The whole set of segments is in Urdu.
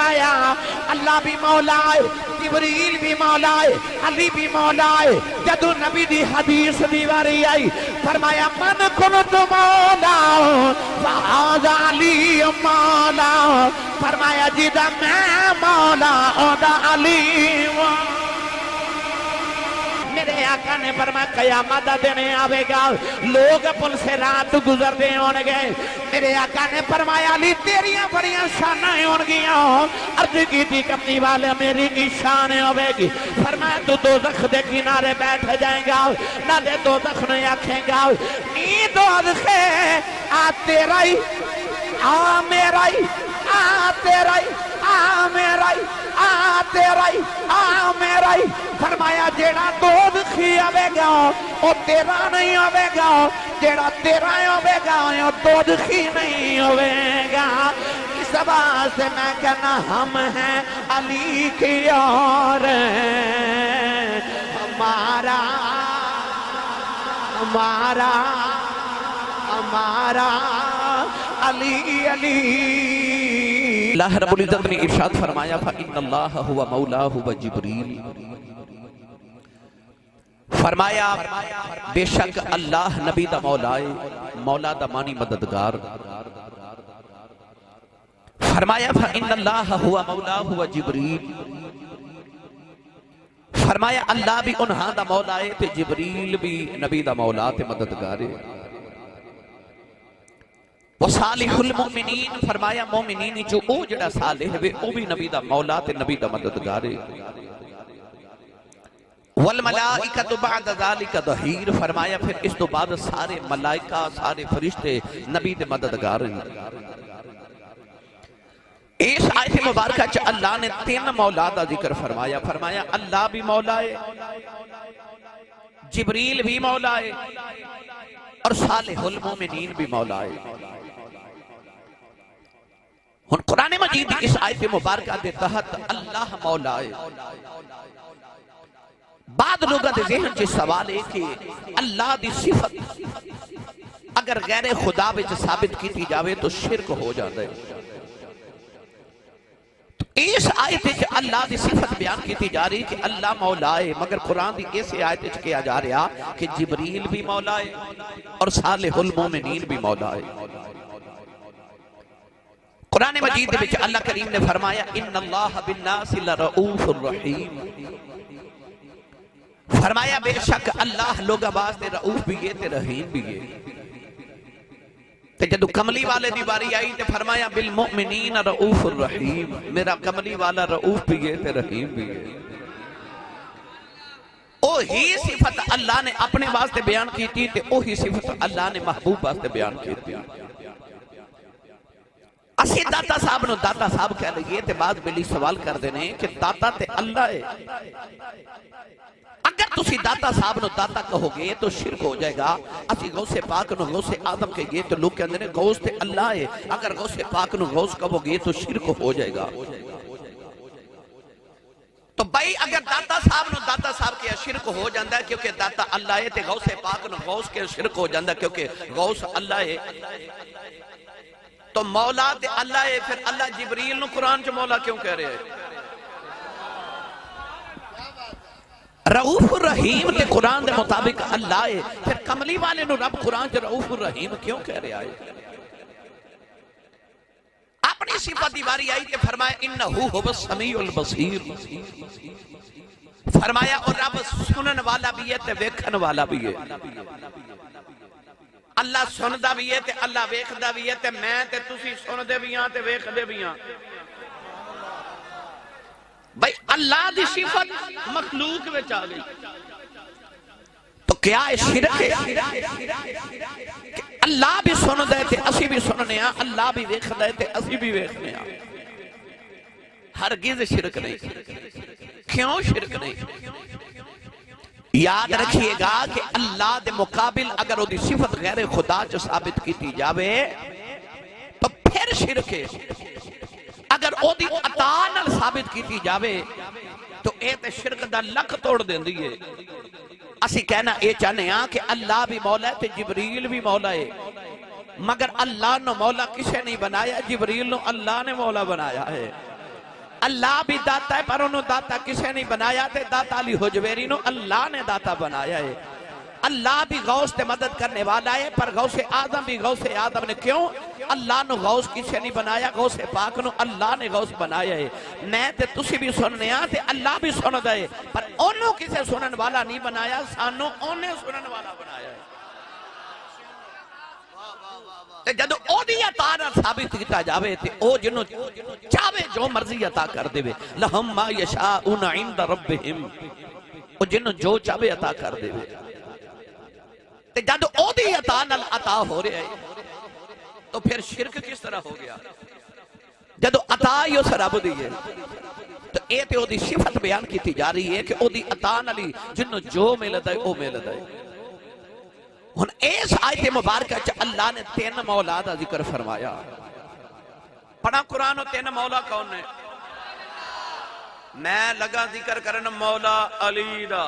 فرمایا اللہ بھی مولا ہے، جبریل بھی مولا ہے، علی بھی مولا ہے۔ جدو نبی دی حدیث دی واری آئی فرمایا من کنت مولا فہذا علی مولا، فرمایا جدا میں مولا اودا علی مولا۔ میرے آقا نے فرمایا قیامت دن آوے گا، لوگ پل سے رات گزرتے ہون گے، میرے آقا نے فرمایا علی تیریاں بڑیاں شانیں ہون گیاں، عرض کی تھی کمنی والے میری کی شانیں ہوئے گی، فرمایا تو دوزخ دے کنارے بیٹھ جائیں گا، نہ دے دوزخ نے آکھیں گا نی دوزخ آ تیرائی آ میرائی آ تیرائی آ میرائی آ تیرائی آ میرائی، فرمایا جیڑا دوزخی آوے گا او تیرا نہیں آوے گا، جیڑا تیرا آوے گا او دوزخی نہیں آوے گا۔ اس بات سے میں کہنا ہم ہیں علی کی اور ہمارا ہمارا ہمارا علی علی۔ اللہ رب العزت نے ارشاد فرمایا فَإِنَّ اللَّهَ هُوَ مَوْلَاهُ وَجِبْرِيلُ، فرمایا بے شک اللہ نبی دا مولائے، مولا دا مانی مددگار، فرمایا فَإِنَّ اللَّهَ هُوَ مَوْلَاهُ وَجِبْرِيلُ، فرمایا اللہ بھی انہاں دا مولائے تے جبریل بھی نبی دا مولا تے مددگارے، وصالح المؤمنین، فرمایا مومنین جو او جڑا صالح ہے او بھی نبی دا مولا تے نبی دا مددگارے، والملائکۃ بعد ذالک ظہیر، فرمایا پھر اس تو بعد سارے ملائکہ سارے فرشتے نبی دے مددگار ہیں۔ اس آیت مبارکہ چ اللہ نے تین مولا دا ذکر فرمایا، فرمایا اللہ بھی مولا ہے، جبریل بھی مولا ہے اور صالح المومنین بھی مولا ہے۔ ہن قرآن مجید اس آیت مبارکہ دے تحت اللہ مولا ہے۔ بعد لوگوں دے ذہن چ سوال ہے کہ اللہ دی صفت اگر غیر خدا وچ ثابت کیتی جاوے تو شرک ہو جاتا ہے۔ تو اس آیت وچ اللہ دی صفت بیان کیتی جا رہی کہ اللہ مولا ہے، مگر قرآن دی اس آیت وچ کیا جا رہا کہ جبریل بھی مولا ہے اور صالح المومنین بھی مولا ہے۔ قرآن مجید دے وچ اللہ کریم نے فرمایا ان اللہ بالناس لرؤوف الرحیم، فرمایا بے شک اللہ لوگا واسطے رؤوف بھی ہے تے رحیم بھی ہے۔ تے جدو کملی والے دی باری آئی تے فرمایا بالمؤمنین رؤوف الرحیم، میرا کملی والا رؤوف بھی ہے تے رحیم بھی ہے۔ اوہی صفت اللہ نے اپنے واسطے بیان کی تھی تے اوہی صفت اللہ نے محبوب واسطے بیان کی تھی۔ اسی داتا صاحب نو داتا صاحب کہہ لئیے تے بعد بلی سوال کر دینے کہ داتا تے اللہ ہے۔ اگر تسی داتا صاحب نو داتا کہو گے تو شرک ہو جائے گا۔ اسی غوث پاک نو غوث آدم کہے تو لوگ کہندے نے غوث تے اللہ ہے، اگر غوث پاک نو غوث کہو گے تو شرک ہو جائے گا۔ تو بھائی اگر داتا صاحب نو داتا صاحب کیا شرک ہو جاندہ ہے کیونکہ داتا اللہ ہے تے غوث پاک نو غوث کے شرک ہو جاندہ ہے کیونکہ غوث اللہ ہے۔ تو مولا تے اللہ ہے، پھر اللہ جبریل نو قرآن چ مولا کیوں کہہ رہے ہیں؟ رؤوف الرحیم تے قرآن دے مطابق اللہ ہے، پھر کملی والے نو رب قرآن چ رؤوف الرحیم کیوں کہہ رہے آئے؟ اپنی صفت دیواری آئی کہ فرمایا انہو هو السمیع البصیر، فرمایا اور رب سنن والا بھی ہے تے ویکھن والا بھی ہے۔ اللہ سندہ بھی ہے تے اللہ ویکھدہ بھی ہے تے میں تے تسی سندے بھی ہاں تے ویکھدے بھی ہاں۔ بھئی اللہ دی صفت مخلوق میں چاہ گئی تو کیا ہے شرک ہے کہ اللہ بھی سن دے تے اسی بھی سننے ہاں، اللہ بھی ویکھ دے تے اسی بھی ویکھنے ہاں۔ ہرگز شرک نہیں۔ کیوں شرک نہیں؟ یاد رکھیے گا کہ اللہ دے مقابل اگر وہ دی صفت غیر خدا جو ثابت کی جاوے تو پھر شرک ہے۔ اگر او دی عطا نال ثابت کیتی جاوے تو اے تے شرک دا لک توڑ دین دیئے۔ اسی کہنا اے چاہنے ہاں کہ اللہ بھی مولا ہے تے جبریل بھی مولا ہے، مگر اللہ نو مولا کسے نہیں بنایا، جبریل نو اللہ نے مولا بنایا ہے۔ اللہ بھی داتا ہے پر انہوں داتا کسے نہیں بنایا تھے، داتا علی حجویری نو اللہ نے داتا بنایا ہے۔ اللہ بھی غوث تے مدد کرنے والا ہے پر غوث آدم بھی غوث آدم نے کیوں؟ اللہ نو غوث کسے نہیں بنایا، غوث پاک نو اللہ نے غوث بنایا ہے۔ میں تے تسی بھی سننے آتے اللہ بھی سن دے پر انہوں کسے سنن والا نہیں بنایا، سانوں انہیں سنن والا بنایا ہے۔ جدو او دی عطا نہ ثابت کیتا جاوے تے او جنوں چاہے جو مرضی عطا کر دے لہم ما یشاؤون عند ربہم، او جنوں جو چاہے عطا کر دے تے جدو او دی عطا نال عطا ہو رہے ہیں تو پھر شرک کس طرح ہو گیا؟ جدو عطا ہی اس رب دی ہے تو اے تے او دی صفت بیان کی جا رہی ہے کہ او دی عطا نالی جنوں جو ملتا ہے او ملتا ہے۔ ہن اس آیت مبارکہ چ اللہ نے 3 مولا دا ذکر فرمایا۔ پڑھا قرآن و 3 مولا کون نے؟ میں لگا ذکر کرنا مولا علی دا،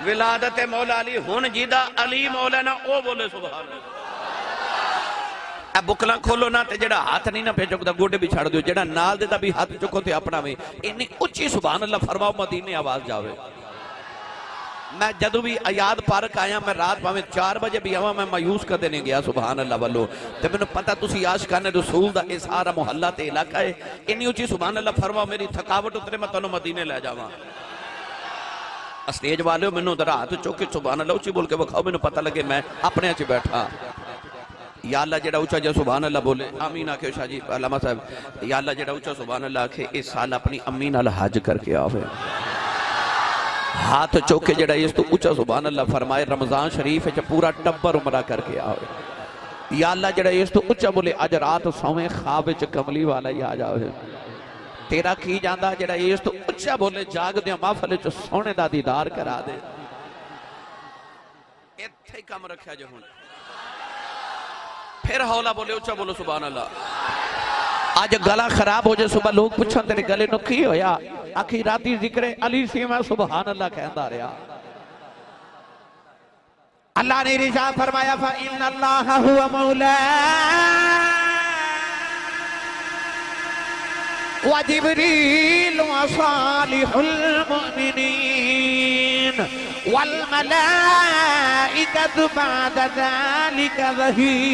ولادت مولا علی، ہن جیدہ علی مولا نا او بولے سبحان اللہ۔ اے بکلا کھولو نا تے جڑا ہاتھ نہیں نا پہ چکتا گوڑے بھی چھڑ دیو، جڑا نال دے دا بھی ہاتھ چکو تے اپنا میں انی اچھی سبحان اللہ فرماؤ مدینے آواز جاوے۔ میں جدو بھی آیاد پارک آیا میں رات پاویں 4 بجے بھی آواں میں مایوس کر دینے گیا سبحان اللہ والو تے میں نے پتا تسی عاشقان رسول دا اس سارا محلہ تے علاقہ ہے انی اچھی سبحان اللہ فرماؤ میری تھکاوٹ اترے میں تنو مدینے لے جاواں۔ اسٹیج والے ہو میں نے ادھر ہاتھ چوکے سبحان اللہ اچھی بول کے بکھاؤ میں نے پتہ لگے میں اپنے اچھی بیٹھا۔ یا اللہ جڑا اچھا جا سبحان اللہ بولے آمین آکھے شاہ جی علامہ صاحب، یا اللہ جڑا اچھا سبحان اللہ آکھے اس سال اپنی امین اللہ حج کر کے آوے، ہاتھ چوکے جڑا اس تو اچھا سبحان اللہ فرمائے رمضان شریف ہے پورا ٹبر عمرہ کر کے آوے۔ یا اللہ جڑا اس تو اچھا بولے اج رات سویں خواب وچ کملی والا ہی آ جاوے، تیرا کی جاندہ جڑا اس تو اچھا بولے جاگ دیا محفل چ سونے دا دیدار کرا دے۔ ایتھے کم رکھیا جو ہوں پھر ہولا بولے اچھا بولو سبحان اللہ۔ آج گلا خراب ہو جائے صبح لوگ پوچھن تیرے گلے نو کی ہویا، آخی راتی ذکر علی سی میں سبحان اللہ کہندا رہا۔ اللہ نے رشاد فرمایا فَإِنَّ اللَّهَ هُوَ مَوْلَا وَجِبْرِيلُ وَصَالِحُ الْمُؤْمِنِينَ وَالْمَلَائِكَةُ بَعْدَ ذَلِكَ ظَهِيرٌ۔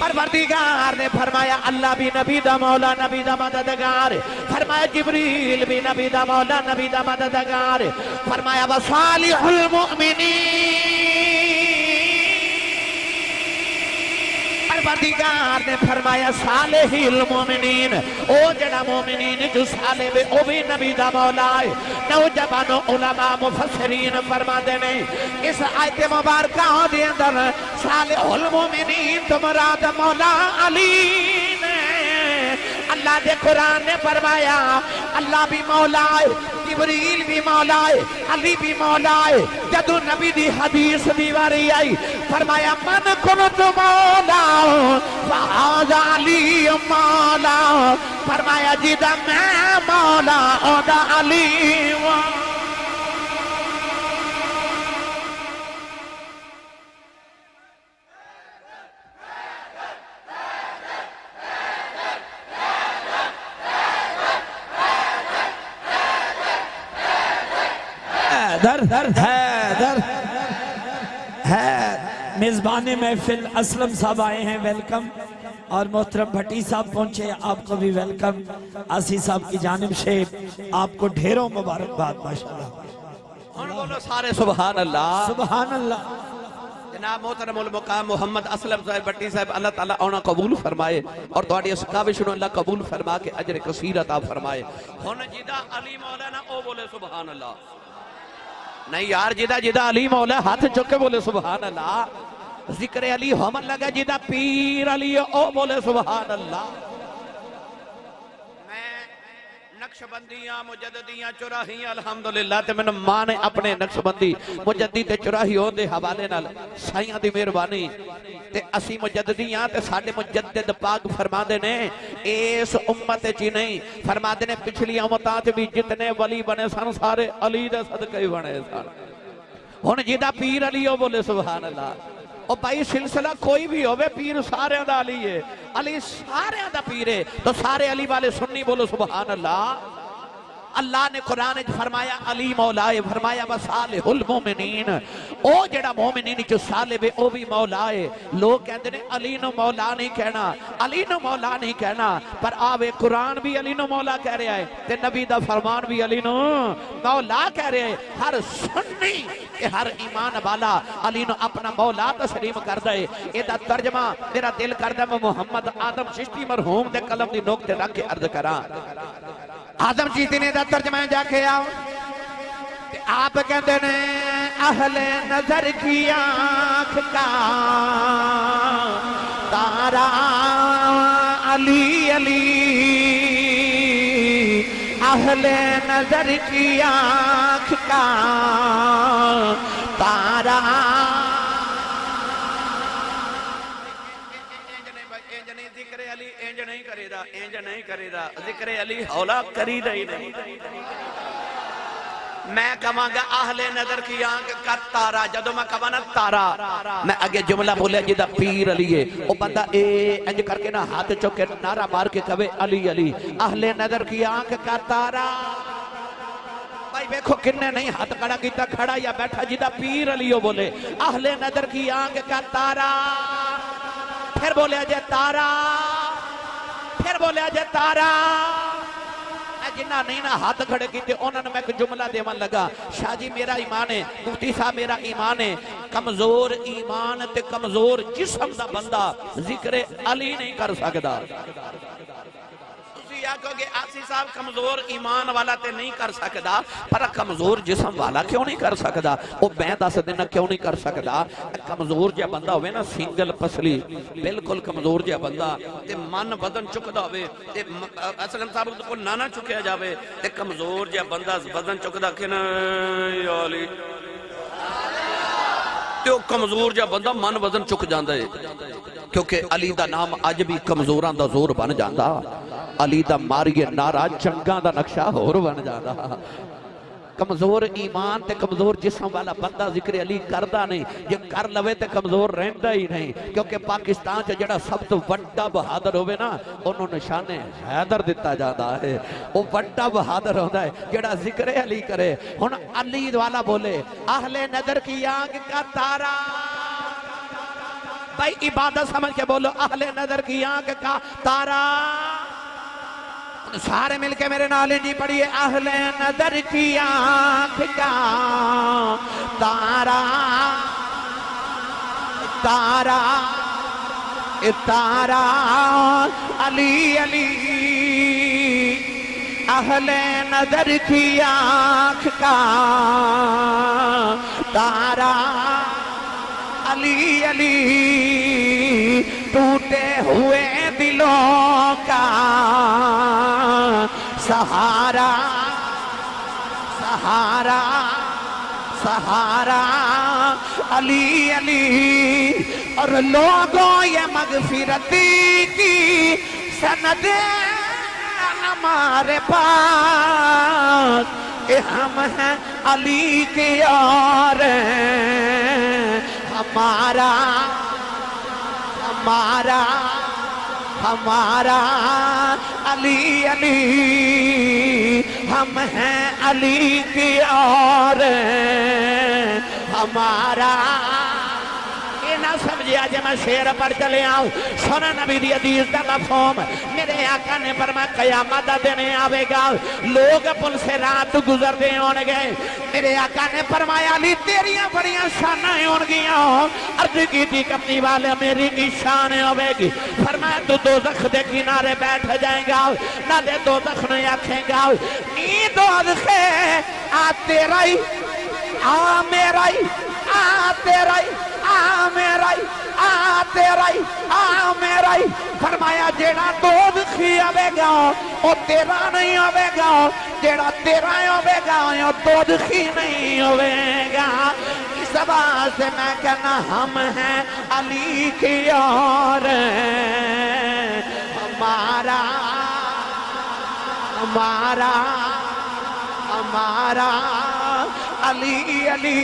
پروردگار نے فرمایا اللہ بھی نبی دا مولا نبی دا مددگار، فرمایا جبریل بھی نبی دا مولا نبی دا مددگار، فرمایا وصالح المؤمنین، پروردگار نے فرمایا صالح المؤمنین، او جڑا مومنین جو صالح بے او بھی نبی دا مولا ہے۔ نوجوان علماء مفسرین فرما دینے اس آیت مبارکہ دے اندر صالح المؤمنین تو مراد مولا علی نے۔ اللہ دے قرآن نے فرمایا اللہ بھی مولا ہے، جبریل بھی مولا ہے، علی بھی مولا ہے۔ جدو نبی دی حدیث دیواری آئی فرمایا من کنت مولا فہذا علی مولا، فرمایا جیدہ میں مولا اودا علی مولا۔ حیدر میزبان محفل اسلم صاحب آئے ہیں، ویلکم، اور محترم بھٹی صاحب پہنچے، آپ کو بھی ویلکم۔ آسی صاحب کی جانب سے آپ کو ڈھیروں مبارکباد ماشاءاللہ۔ بولو سارے سبحان اللہ سبحان اللہ۔ جناب محترم المقام محمد اسلم صاحب بھٹی صاحب اللہ تعالیٰ اونا قبول فرمائے اور تواڈی اس کاوش نو اللہ قبول فرما کے اجر کثیر عطا فرمائے۔ ہن جدا علی مولانا او بولے سبحان اللہ، نہیں یار جدا علی مولا ہاتھ چکے بولے سبحان اللہ۔ ذکر علی ہومن لگا جدا پیر علی او بولے سبحان اللہ۔ میں نقشبندیاں مجددیاں چراہیاں الحمدللہ تے میں ماں نے اپنے نقشبندی مجدد تے چراہی ہون دے حوالے نال سائیاں دی مہربانی تے اسی مجددیاں تے ساڑے مجدد پاک فرما دے نے اس امت چی نہیں، فرما دے نے پچھلی امتات بھی جتنے ولی بنے سن سارے علی دے صدقے بنے سن۔ ہن جیدہ پیر علی او بولے سبحان اللہ، او بھائی سلسلہ کوئی بھی ہوئے پیر سارے دا علی ہے، علی سارے دا پیر ہے، تو سارے علی والے سنی بولو سبحان اللہ۔ اللہ نے قرآن فرمایا علی مولا ہے، فرمایا وصالح المومنین، او جڑا مومنین جو صالح ہے او بھی مولا ہے۔ لوگ کہتے ہیں علی نو مولا نہیں کہنا، علی نو مولا نہیں کہنا، پر آوے قرآن بھی علی نو مولا کہہ رہا ہے تے نبی دا فرمان بھی علی نو مولا کہہ رہے ہیں۔ ہر سنی کہ ہر ایمان والا علی نو اپنا مولا تسلیم کر دے۔ یہ دا ترجمہ میرا دل کر دے میں محمد آدم چشتی مرحوم دے قلم دی نوکتے رکھ کے عرض کرا۔ آدم چشتی نے دا ترجمہ جا کے آؤ، آپ کہتے ہیں اہل نظر کی آنکھ کا تارا علی علی، اہل نظر کی آنکھ کا تارا۔ ذکر علی انج نہیں کرے دا، انج نہیں کرے دا، ذکر علی ہولا کری دا ہی نہیں۔ میں کہاں گا اہل نظر کی آنکھ کا تارا، جدو میں کہاں نا تارا، میں آگے جملہ بولے جدہ پیر علی ہے، وہ بندہ انج کر کے نا ہاتھ چوکے نعرہ مار کے کہے علی علی، اہل نظر کی آنکھ کا تارا۔ بھائی بیکھو کنے نہیں ہاتھ کھڑا کیتا، کھڑا یا بیٹھا جدہ پیر علی ہو بولے اہل نظر کی آنکھ کا تارا، پھر بولے جے تارا، پھر بولے جے تارا۔ جنہ نہیں نہ ہاتھ کھڑے کیتے انہوں نے میں ایک جملہ دیوان لگا، شاہ جی میرا ایمان ہے، مفتی صاحب میرا ایمان ہے، کمزور ایمان تے کمزور جسم دا بندہ ذکر علی نہیں کر سکتا۔ تسی آکھو کہ آسی صاحب کمزور ایمان والا تے نہیں کر سکتا، پر کمزور جسم والا کیوں نہیں کر سکتا؟ وہ میں دس دینا کیوں نہیں کر سکتا؟ کمزور جا بندہ ہوئے نا سنگل پسلی، بالکل کمزور جا بندہ تے من وزن چکدا ہوئے تے اسلم صاحب کو نانا چکیا جاوے تے کمزور جا بندہ وزن چکدا کہ نا یا علی تے وہ کمزور جا بندہ من وزن چک جاندہ ہے، کیونکہ علی دا نام آج بھی کمزوران دا زور بن جاندہ، علی دا ماری نارا جنگاں دا نقشہ ہور بن جاندہ۔ کمزور ایمان تے کمزور جسم والا بندہ ذکر علی کردہ نہیں، یہ کر لوے تے کمزور رہندہ ہی نہیں، کیونکہ پاکستان سے جڑا سب تو وڈا بہادر ہوئے نا انہوں نشانے حیدر دیتا جاتا ہے، وہ وڈا بہادر ہوتا ہے جڑا ذکر علی کرے۔ ہن علی والا بولے اہل نظر کی آنکھ کا تارا، بھائی عبادت سمجھ کے بولو اہل نظر کی آنکھ کا تارا۔ سارے مل کے میرے نالے جی پڑھئے اہل نظر کی آنکھ کا تارا، تارا تارا علی علی، اہل نظر کی آنکھ کا تارا علی علی، ٹوٹے ہوئے دلوں کا سہارا، سہارا سہارا علی علی، اور لوگوں یہ مغفرتی کی سند ہمارے پاس، کہ ہم ہیں علی کے یار، ہمارا ہمارا ہمارا علی علی، ہم ہیں علی کی اور ہمارا۔ یہ نہ سمجھے آج میں شیر پر چلے آؤں، سونا نبی دی حدیث دا مفہوم، میرے آقا نے فرمایا قیامت دا دن آوے گا، لوگ پل سے رات گزر دے ہون گے، میرے آقا نے فرمایا علی تیریاں بڑیاں شانیں ہون گیاں، عرض کی تھی کپنی والے میری کی شانیں ہوئے گی، فرمایا تو دوزخ دے کنارے بیٹھ جائیں گا، نہ دے دوزخ نے آکھیں گا نی دوزخے آ تیرائی آ میرائی آ تیرائی آ میرائی آ تیرائی آ میرائی، فرمایا جیڑا دوزخی آوے گا وہ تیرا نہیں آوے گا، جیڑا تیرا آوے گا وہ دوزخی نہیں ہوئے گا۔ اس بات سے میں کہنا ہم ہیں علی کی اور ہمارا ہمارا ہمارا علی علی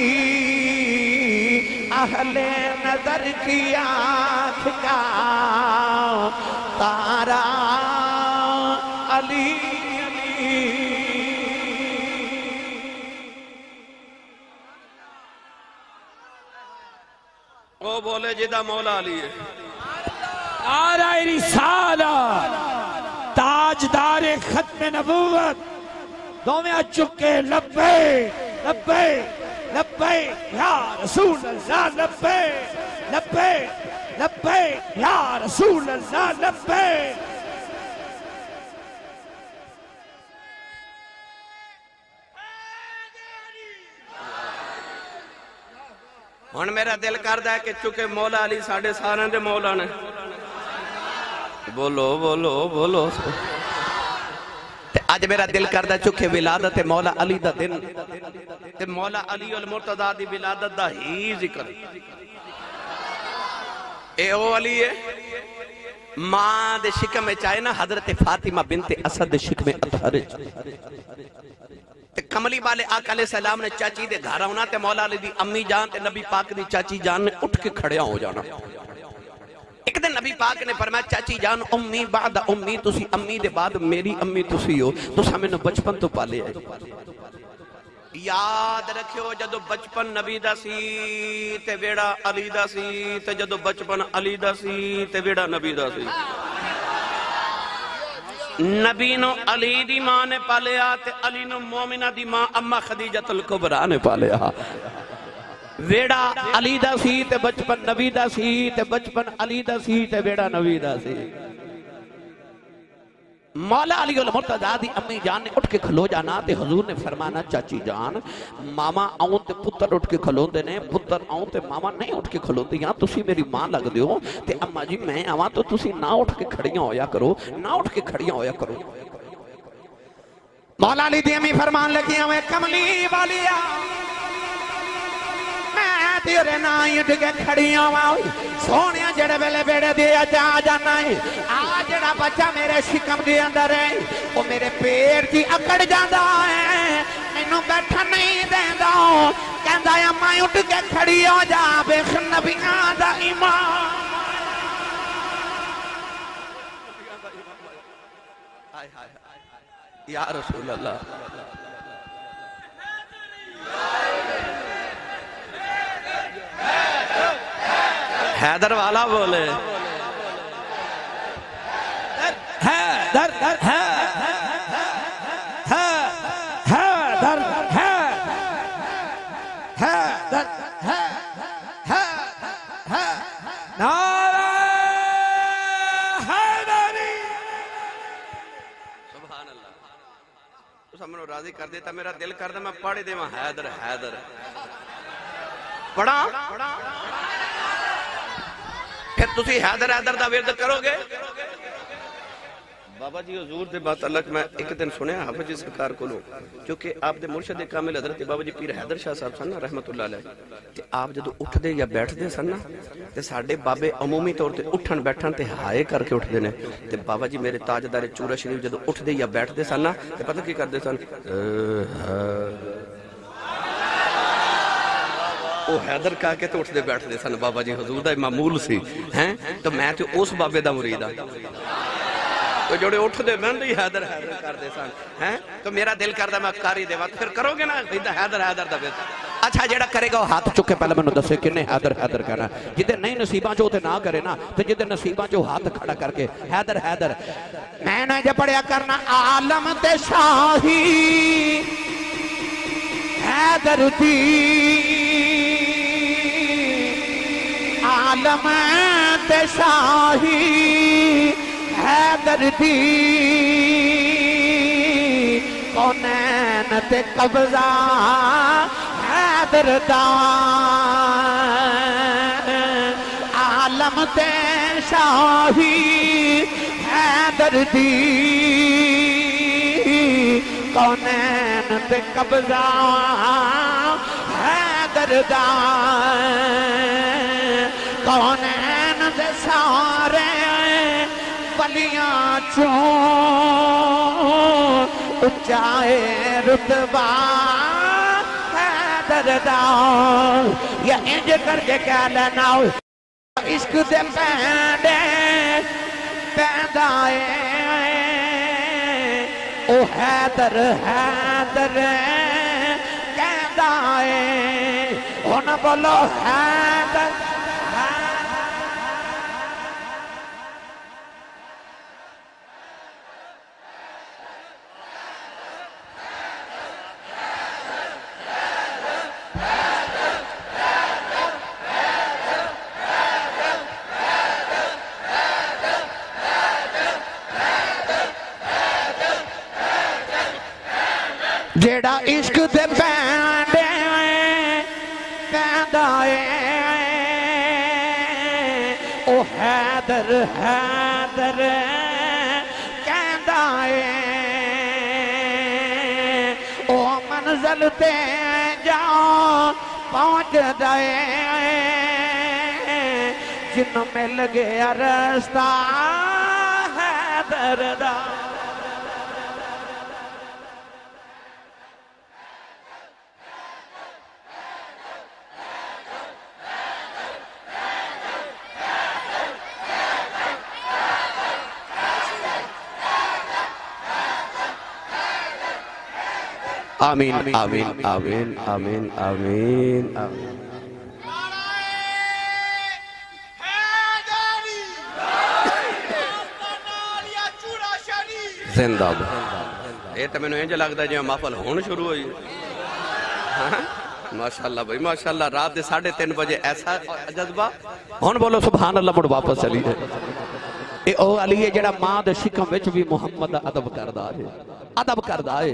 اہل نظر کی آنکھ کا تارا علی وہ بولے جدہ مولا علی ہے نعرہ رسالہ تاجدار ختم نبوت دومیا چکے لبے لبے لبے یا رسول اللہ لبے لبے لبے یا رسول اللہ لبے ہن میرا دل کردا ہے کہ چونکہ مولا علی ساڑھے سارے دے مولا نے بولو بولو بولو آج میرا دل کردہ چکے ولادت مولا علی دا دن تے مولا علی المرتضی دی ولادت دا ہی ذکر اے او علی ہے ماں دے شکم میں چاہے نا حضرت فاطمہ بنت اسد دے شکم اطہر تے کملی والے آقا علیہ السلام نے چاچی دے گھر ہونا تے مولا علی دی امی جان تے نبی پاک دی چاچی جان نے اٹھ کے کھڑیا ہو جانا ایک دن نبی پاک نے فرمایا چاچی جان امی بعد امی تسی امی دے بعد میری امی تسی ہو تو سامنے بچپن تو پالے آئے یاد رکھو جدو بچپن نبی دا سی تے ویڑا علی دا سی تے جدو بچپن علی دا سی تے ویڑا نبی دا سی نبی نو علی دی ماں نے پالیا تے علی نو مومنہ دی ماں اما خدیجۃ الکبریٰ نے پالیا ویڑا علی دا سی تے بچپن نبی دا سی تے بچپن علی دا سی تے ویڑا نبی دا سی مولا علی المرتضی دی امی جان نے اٹھ کے کھلو جانا تے حضور نے فرمانا چاچی جان ماما آؤں تے پتر اٹھ کے کھلون دے نے پتر آؤں تے ماما نہیں اٹھ کے کھلون دے یہاں تسی میری ماں لگ دیو تے اما جی میں آواں تو تسی نہ اٹھ کے کھڑیاں ہویا کرو نہ اٹھ کے کھڑیاں ہویا کرو مولا علی دی امی فرمان لگیاں میں کملی والیا تیرے نائی اٹھ کے کھڑیاں واؤ سونیاں جڑے ویلے بیڑے دیا جا جانا ہے آج جڑا بچہ میرے شکم دے اندر ہے وہ میرے پیر جی اکڑ جاندہ ہے انہوں بیٹھا نہیں دیندہ کہندہ ہے ماں اٹھ کے کھڑی ہو جا بیخ نبیاں دا ایمان یا رسول اللہ حیدر والا بولے حیدر نعرہ حیدری سبحان اللہ تو سب منو راضی کر دیتا میرا دل کر دے میں پڑھ دے میں حیدر حیدر پڑھا پھر تسی حیدر حیدر دا ورد کرو گے بابا جی حضور دے بات اللہ میں ایک دن سنیا حافظ جی سرکار کو لوں کیونکہ آپ دے مرشد کامل حضرت بابا جی پیر حیدر شاہ صاحب سن رحمت اللہ علیہ تے آپ جدو اٹھ دے یا بیٹھ دے سن تے ساڑھے بابے عمومی طور تے اٹھن بیٹھن تے ہائے کر کے اٹھ دینے تے بابا جی میرے تاجدار چورہ شریف جدو اٹھ دے یا بیٹھ دے سن تے پتہ کی کر دے سن وہ حیدر کہا کے تو اٹھ دے بیٹھ دے سن بابا جی حضور دا معمول سی ہیں تو میں تو اس بابے دا مرید ہاں تو جوڑے اٹھ دے میں نہیں حیدر حیدر کر دے سن ہیں تو میرا دل کر دا میں کاری دے وقت پھر کرو گے نا حیدر حیدر دا بیت اچھا جیڑا کرے گا وہ ہاتھ چکے پہلے میں نے دسے کنے حیدر حیدر کہنا جدے نہیں نصیباں جو تے نہ کرے نا تو جدے نصیباں جو ہاتھ کھڑا کر کے حیدر حیدر میں نے جب پڑھیا کرنا عالم تے شاہی حیدر دی عالم تے شاہی حیدر دی کونین تے قبضہ حیدر دا عالم تے شاہی حیدر دی کونین تے قبضہ حیدر دا کونین دے سارے ولیاں چوں اچائے رتبہ حیدر دا یا انج کر کے کہہ لینا عشق دے پیندے پیندائے او حیدر حیدر کہندائے ہونا بولو حیدر جیڑا عشق دے پیندے پیندائے او حیدر حیدر کہندائے او منزل تے جاؤ پہنچ دائے جن مل گیا رستہ حیدر دا آمین آمین آمین آمین آمین آمین زندہ بھائی یہ تو میں نے انجھے لگتا ہے جو محفل ہون شروع ہوئی ماشاءاللہ بھائی ماشاءاللہ رات دے 3:30 بجے ایسا جذبہ ہون بولو سبحان اللہ مڑ واپس چلی ہے اے او علی ہے جڑا ماں دے شکم وچ بھی محمد ادب کردا ہے ادب کردا ہے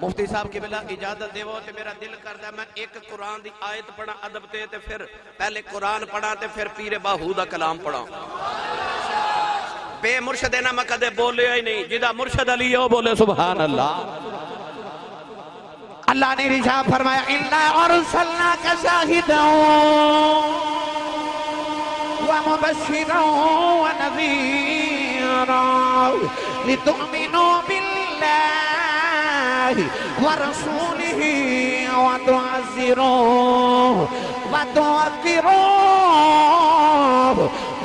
مفتی صاحب کی بلا اجازت دیو تے میرا دل کردا میں ایک قرآن دی آیت پڑھا ادب تے پھر پہلے قرآن پڑھا تے پھر پیر باہو دا کلام پڑھا بے مرشد نہ میں کدے بولے ہی نہیں جدا مرشد علی ہو بولے سبحان اللہ اللہ نے رشاہ فرمایا اِنَّا أَرْسَلْنَاكَ شَاهِدًا وَمُبَشِّرًا وَنَذِيرًا لِتُؤْمِنُوا بِاللَّهِ وَرَسُولِهِ وَتُعَزِّرُوهُ وَتُوَقِّرُوهُ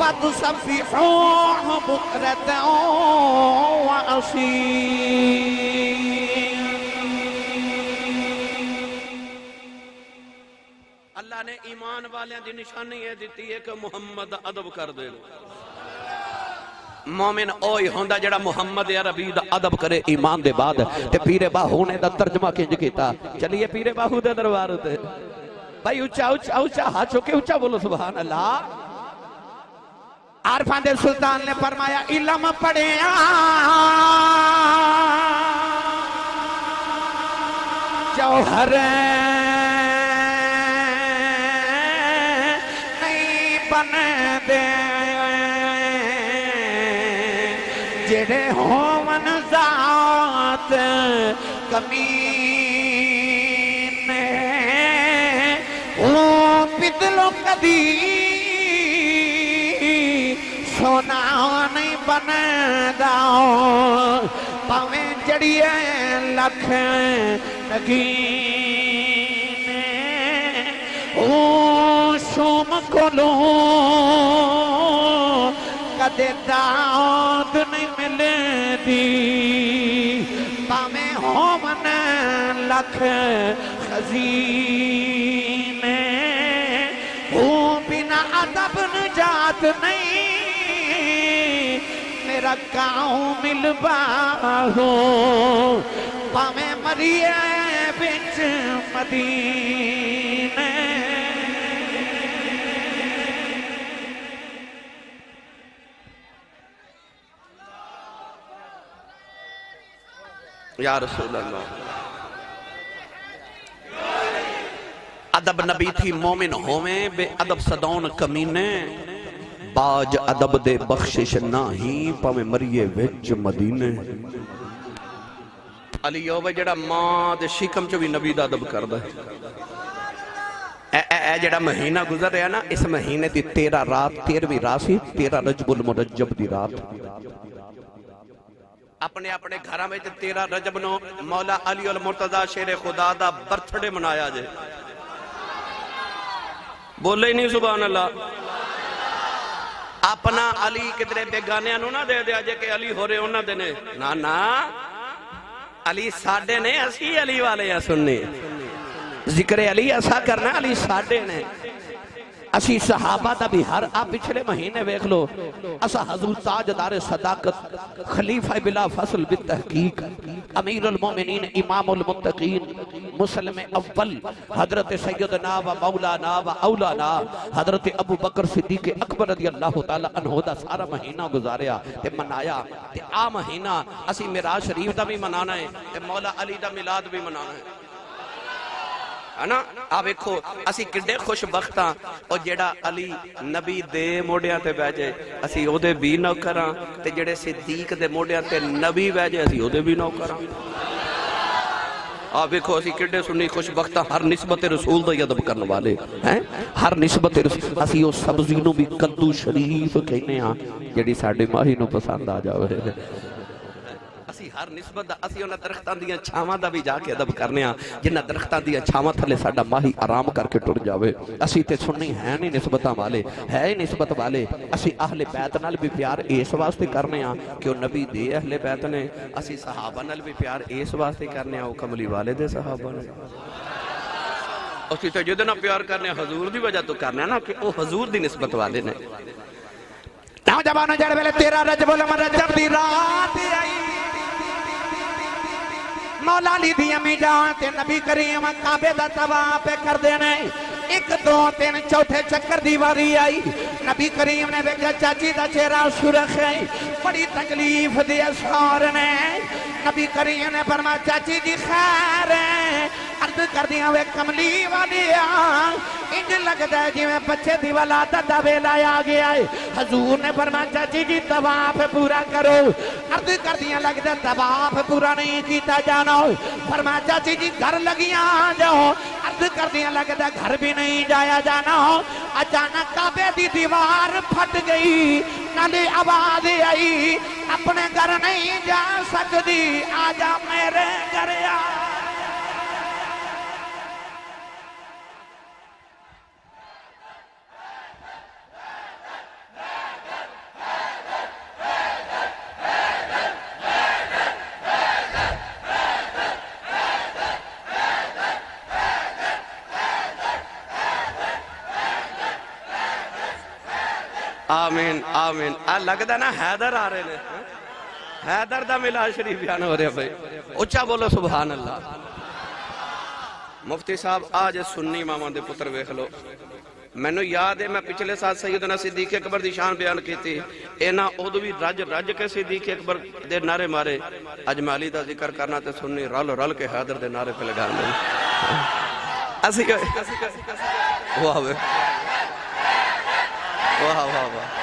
وَتُسَبِّحُوهُ بُكْرَةً وَأَصِيلًا اللہ نے ایمان والیاں دی نشانی ہے دیتی ہے کہ محمد ادب کر دے مومن اوئی ہوندہ جڑا محمد عربی دا ادب کرے ایمان دے بعد تے پیر باہو نے دا ترجمہ کنج کیتا چلیے پیر باہو دے دروار تے بھائی اچھا اچھا اچھا ہاتھ چوکے اچھا بولو سبحان اللہ عارفان دے سلطان نے فرمایا علم پڑھیا جوہر بن دے جڑے ہون ذات کمینے وہ پدلو کدی سونا نہیں بن داؤ پاویں جڑیے لکھ نگینے وہ شوم کھولو کدے داؤد نہیں ملے دی پامیں ہومن لکھ خزینے وہ بنا ادب نجات نہیں میرا کاؤں مل باہو پامیں مریے بچ مدینے یا رسول اللہ ادب نبی تھی مومن ہومیں بے ادب صدون کمینے باج ادب دے بخشش نہ ہی پاویں مریے وچ مدینے علی ہوئے جڑا ماں دے شکم چو بھی نبی دا ادب کردہ اے جڑا مہینہ گزر رہا نا اس مہینے دی 13 رات 13ویں راسی 13 رجب المرجب دی رات اپنے اپنے گھرہ میں 13 رجب نو مولا علی المرتضی شیر خدا دا برتھڑے منایا جے بولے ہی نہیں سبحان اللہ. اپنا علی کدرے بیگانیاں نو نہ دے دیا جے کہ علی ہو رہے انہاں دے نے. نا نا علی ساڈے نے, اسی علی والے ہیں سننے. ذکر علی ایسا کرنا, علی ساڈے نے. اسی صحابہ دا بھی ہر آپ پچھلے مہینے ویکھ لو اسا حضور تاجدار صداقت خلیفہ بلا فصل بالتحقیق امیر المومنین امام المتقین مسلم اول حضرت سیدنا و مولانا و اولانا حضرت ابو بکر صدیق اکبر رضی اللہ تعالی عنہ دا سارا مہینہ گزاریا تے منایا. تے آ مہینہ اسی معراج شریف دا بھی منانا ہے تے مولا علی دا میلاد بھی منانا ہے ہے نا. آپ دیکھو اسی کڈے خوش بختاں اور جیڑا علی نبی دے موڑیاں تے بیٹھ جائے اسی او دے بھی نوکراں تے جڑے صدیق دے موڑیاں تے نبی بیٹھ جائے اسی او دے بھی نوکراں. آپ دیکھو اسی کڈے سنی خوش بختاں ہر نسبت رسول دا ادب کرنے والے ہیں. ہر نسبت رسول اسی او سبزی نو بھی کدو شریف کہنے ہاں جڑی ساڈے ماہی نو پسند آ جاوے. اسی ہر نسبت دا اسی انہاں درختاں دیاں چھاواں دا بھی جا کے ادب کرنے ہاں جنہاں درختاں دیاں چھاواں تھلے ساڈا ماہی آرام کر کے ٹر جاوے. اسی تے سننی ہے نہیں نسبتاں والے, ہے ہی نسبت والے. اسی اہل بیت نال بھی پیار اس واسطے کرنے ہاں کہ وہ نبی دے اہل بیت نے. اسی صحابہ نال بھی پیار اس واسطے کرنے ہاں وہ کملی والے دے صحابہ نے. اسی تے جدے نال پیار کرنے حضور دی وجہ تو کرنے نا کہ وہ حضور دی نسبت والے نے. نوجوانوں جڑ ویلے 13 رجب المرجب دی رات آئی مولا علی دی امی جان تے نبی کریم کعبے دا طواف کر دینے. 1 2 3 چوتھے چکر دی واری آئی. نبی کریم نے ویکھیا چاچی دا چہرہ سرخ ہے, بڑی تکلیف دے اثار نے. نبی کریم نے فرمایا چاچی جی خیر ہے. عرض کر دیا وے کملی والیا انج لگدا ہے جویں بچے دی ولادت دا ویلا آ گیا ہے. حضور نے فرمایا چاچی جی طواف پورا کرو. عرض کر دیا لگدا طواف پورا نہیں کیتا جانا. فرمایا چاچی جی گھر لگیاں جاؤ. عرض کر دیا لگدا گھر بھی نہیں جایا جانا. اچانک کعبے دی دیوار پھٹ گئی, نالے آواز آئی اپنے گھر نہیں جا سکتی, آجا میرے گھر آ. آمین آمین. لگدا نا حیدر آ رہے نے. حیدر دا میلاد شریف بیان ہو رہا بھائی. اچھا بولو سبحان اللہ. مفتی صاحب آج سنی اماماں دے پتر ویکھ لو. مینوں یاد ہے میں پچھلے سال سیدنا صدیق اکبر دی شان بیان کی تھی. اینا ادو بھی رج رج کے صدیق اکبر دے نعرے مارے. اج میں علی دا ذکر کرنا تے سنی رل رل کے حیدر دے نعرے پہ لگانے. اسی واہ واہ واہ واہ.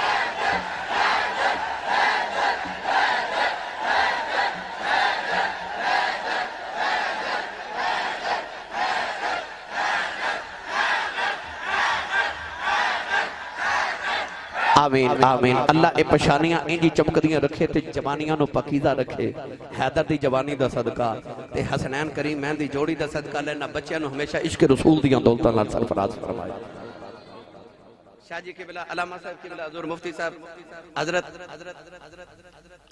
آمین آمین. اللہ اے پشانیاں انجی چمکدیاں رکھے تے جوانیاں نو پاکیزہ رکھے. حیدر دی جوانی دا صدقہ تے حسنین کریم مہن دی جوڑی دا صدقہ لینا بچیاں نو ہمیشہ عشق رسول دیاں دولتاں نال سرفراز فرمائے. شاہ جی قبلہ علامہ صاحب قبلہ حضور مفتی صاحب حضرت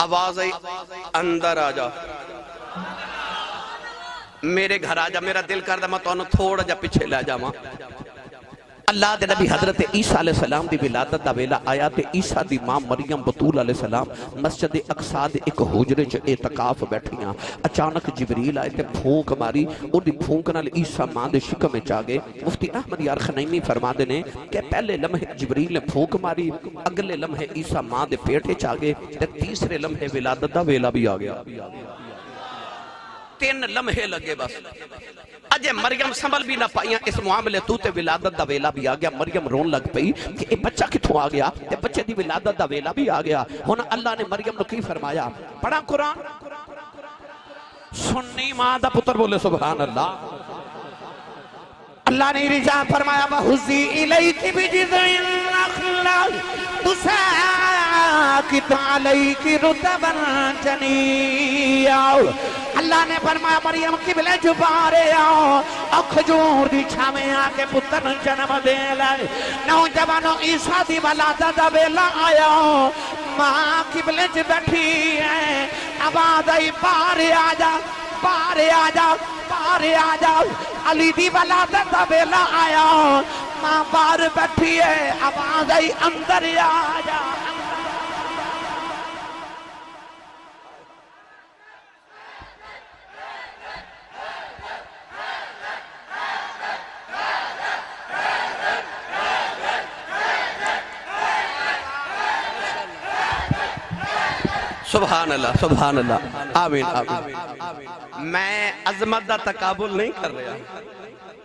آواز آئی اندر آجا, میرے گھر آجا. میرا دل کردہ میں تو تھوڑا جا پیچھے لے جا. ماں اللہ دے نبی حضرت عیسیٰ علیہ السلام دی ولادت دا ویلا آیا تے عیسیٰ دی ماں مریم بطول علیہ السلام مسجد اقصی دے ایک حجرے چ اعتکاف بیٹھیاں. اچانک جبریل آئے تے پھونک ماری. او دی پھونک نال عیسیٰ ماں دے شکم وچ آ گئے. مفتی احمد یار خنیمی فرما دے نے کہ پہلے لمحے جبریل نے پھونک ماری, اگلے لمحے عیسیٰ ماں دے پیٹ وچ آ گئے تے تیسرے لمحے ولادت دا ویلا بھی آ گیا. 3 لمحے لگے بس. اجے مریم سنبھل بھی نہ پائیاں اس معاملے تو تے ولادت دا ویلا بھی آ گیا. مریم رون لگ پئی کہ اے بچہ کتھوں آ گیا تے بچے دی ولادت دا ویلا بھی آ گیا. ہن اللہ نے مریم نو کی فرمایا, پڑھا قرآن. سنی ماں دا پتر بولے سبحان اللہ. اللہ نے رجا فرمایا وَحُزِّي إِلَيْكِ بِجِذْعِ النَّخْلَةِ تُسَاقِطُ زاکت علیکی رتبا جنیا اللہ نے فرمایا مریم قبلے جبارے آؤ اور کھجور دی چھاویں آکے پتر جنم دے لائے نوجوانوں عیسیٰ دی ولادت دا ویلا آیا ماں قبلے چ بیٹھی ہے آواز آئی پارے آجا پارے آجا پارے آجا علی دی ولادت دا ویلا آیا ماں باہر بیٹھی ہے آواز آئی اندر آجا سبحان اللہ سبحان اللہ آمین آمین میں عظمت دا تقابل نہیں کر رہا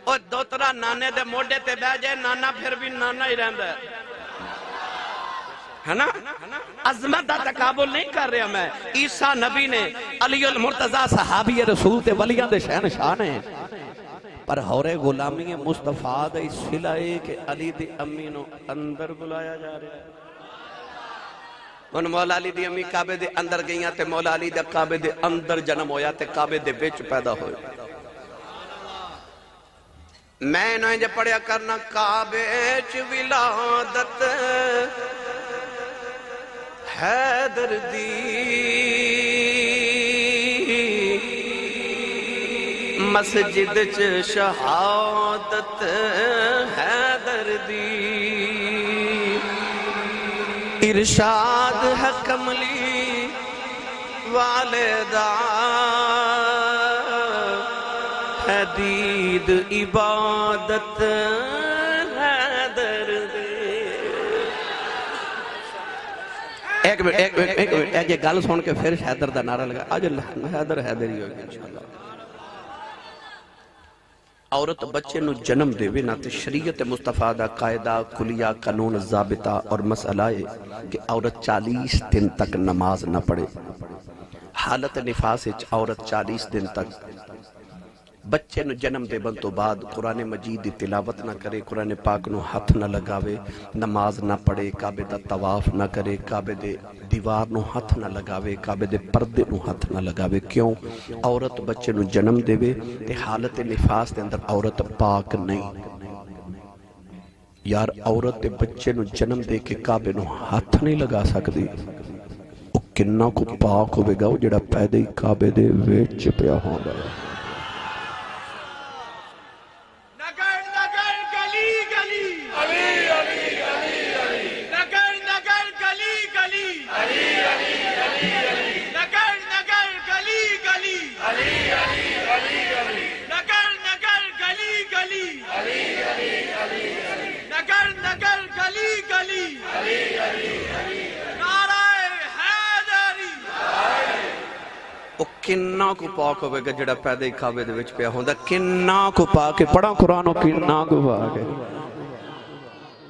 اور دوترا نانے دے موڑے تے بہ جائے نانا پھر بھی نانا ہی رہندا ہے نا عظمت دا تقابل نہیں کر رہا میں عیسیٰ نبی نے علی المرتضی صحابی رسول تے ولیاں دے شہنشاہ نے پر ہورے غلامی مصطفیٰ دے صلہ کہ علی دی امی نو اندر بلایا جا رہا ہے ان مولا علی دی امی کعبے دے اندر گئیاں تے مولا علی دے کعبے دے اندر جنم ہویا تے کعبے دے بیچ پیدا ہویا میں نویں جے پڑھیا کرنا کعبے چ ولادت حیدر دی مسجد چ شہادت حیدر دی ارشاد ہے کملی والدہ ہے دید عبادت حیدر دی ایک منٹ یہ گل سن کے پھر حیدر دا نعرہ لگا آج حیدر حیدر ہی ہوگی انشاءاللہ عورت بچے نو جنم دے وے نہ تے شریعت مصطفیٰ دا قاعدہ کلیہ قانون ضابطہ اور مسئلہ ہے کہ عورت 40 دن تک نماز نہ پڑھے حالت نفاس وچ عورت 40 دن تک بچے نو جنم دے بن تو بعد قرآن مجید دی تلاوت نہ کرے قرآن پاک نو ہاتھ نہ لگاوے نماز نہ پڑھے کعبے دا طواف نہ کرے کعبے دے دیوار نو ہاتھ نہ لگاوے کعبے دے پردے نو ہاتھ نہ لگاوے کیوں عورت بچے نو جنم دے وے تے حالت نفاس دے اندر عورت پاک نہیں یار عورت دے بچے نو جنم دے کے کعبے نو ہاتھ نہیں لگا سکدی او کننا کو پاک ہوے گا او جڑا پیدا ہی کعبے دے وچ پیا ہوندا ہے کننا کو پاک ہوئے گا جڑا پیدا ہی کعبے دے وچ پیا ہوندا کننا کو پاک ہے پڑھا قرآن کننا کو پاک ہے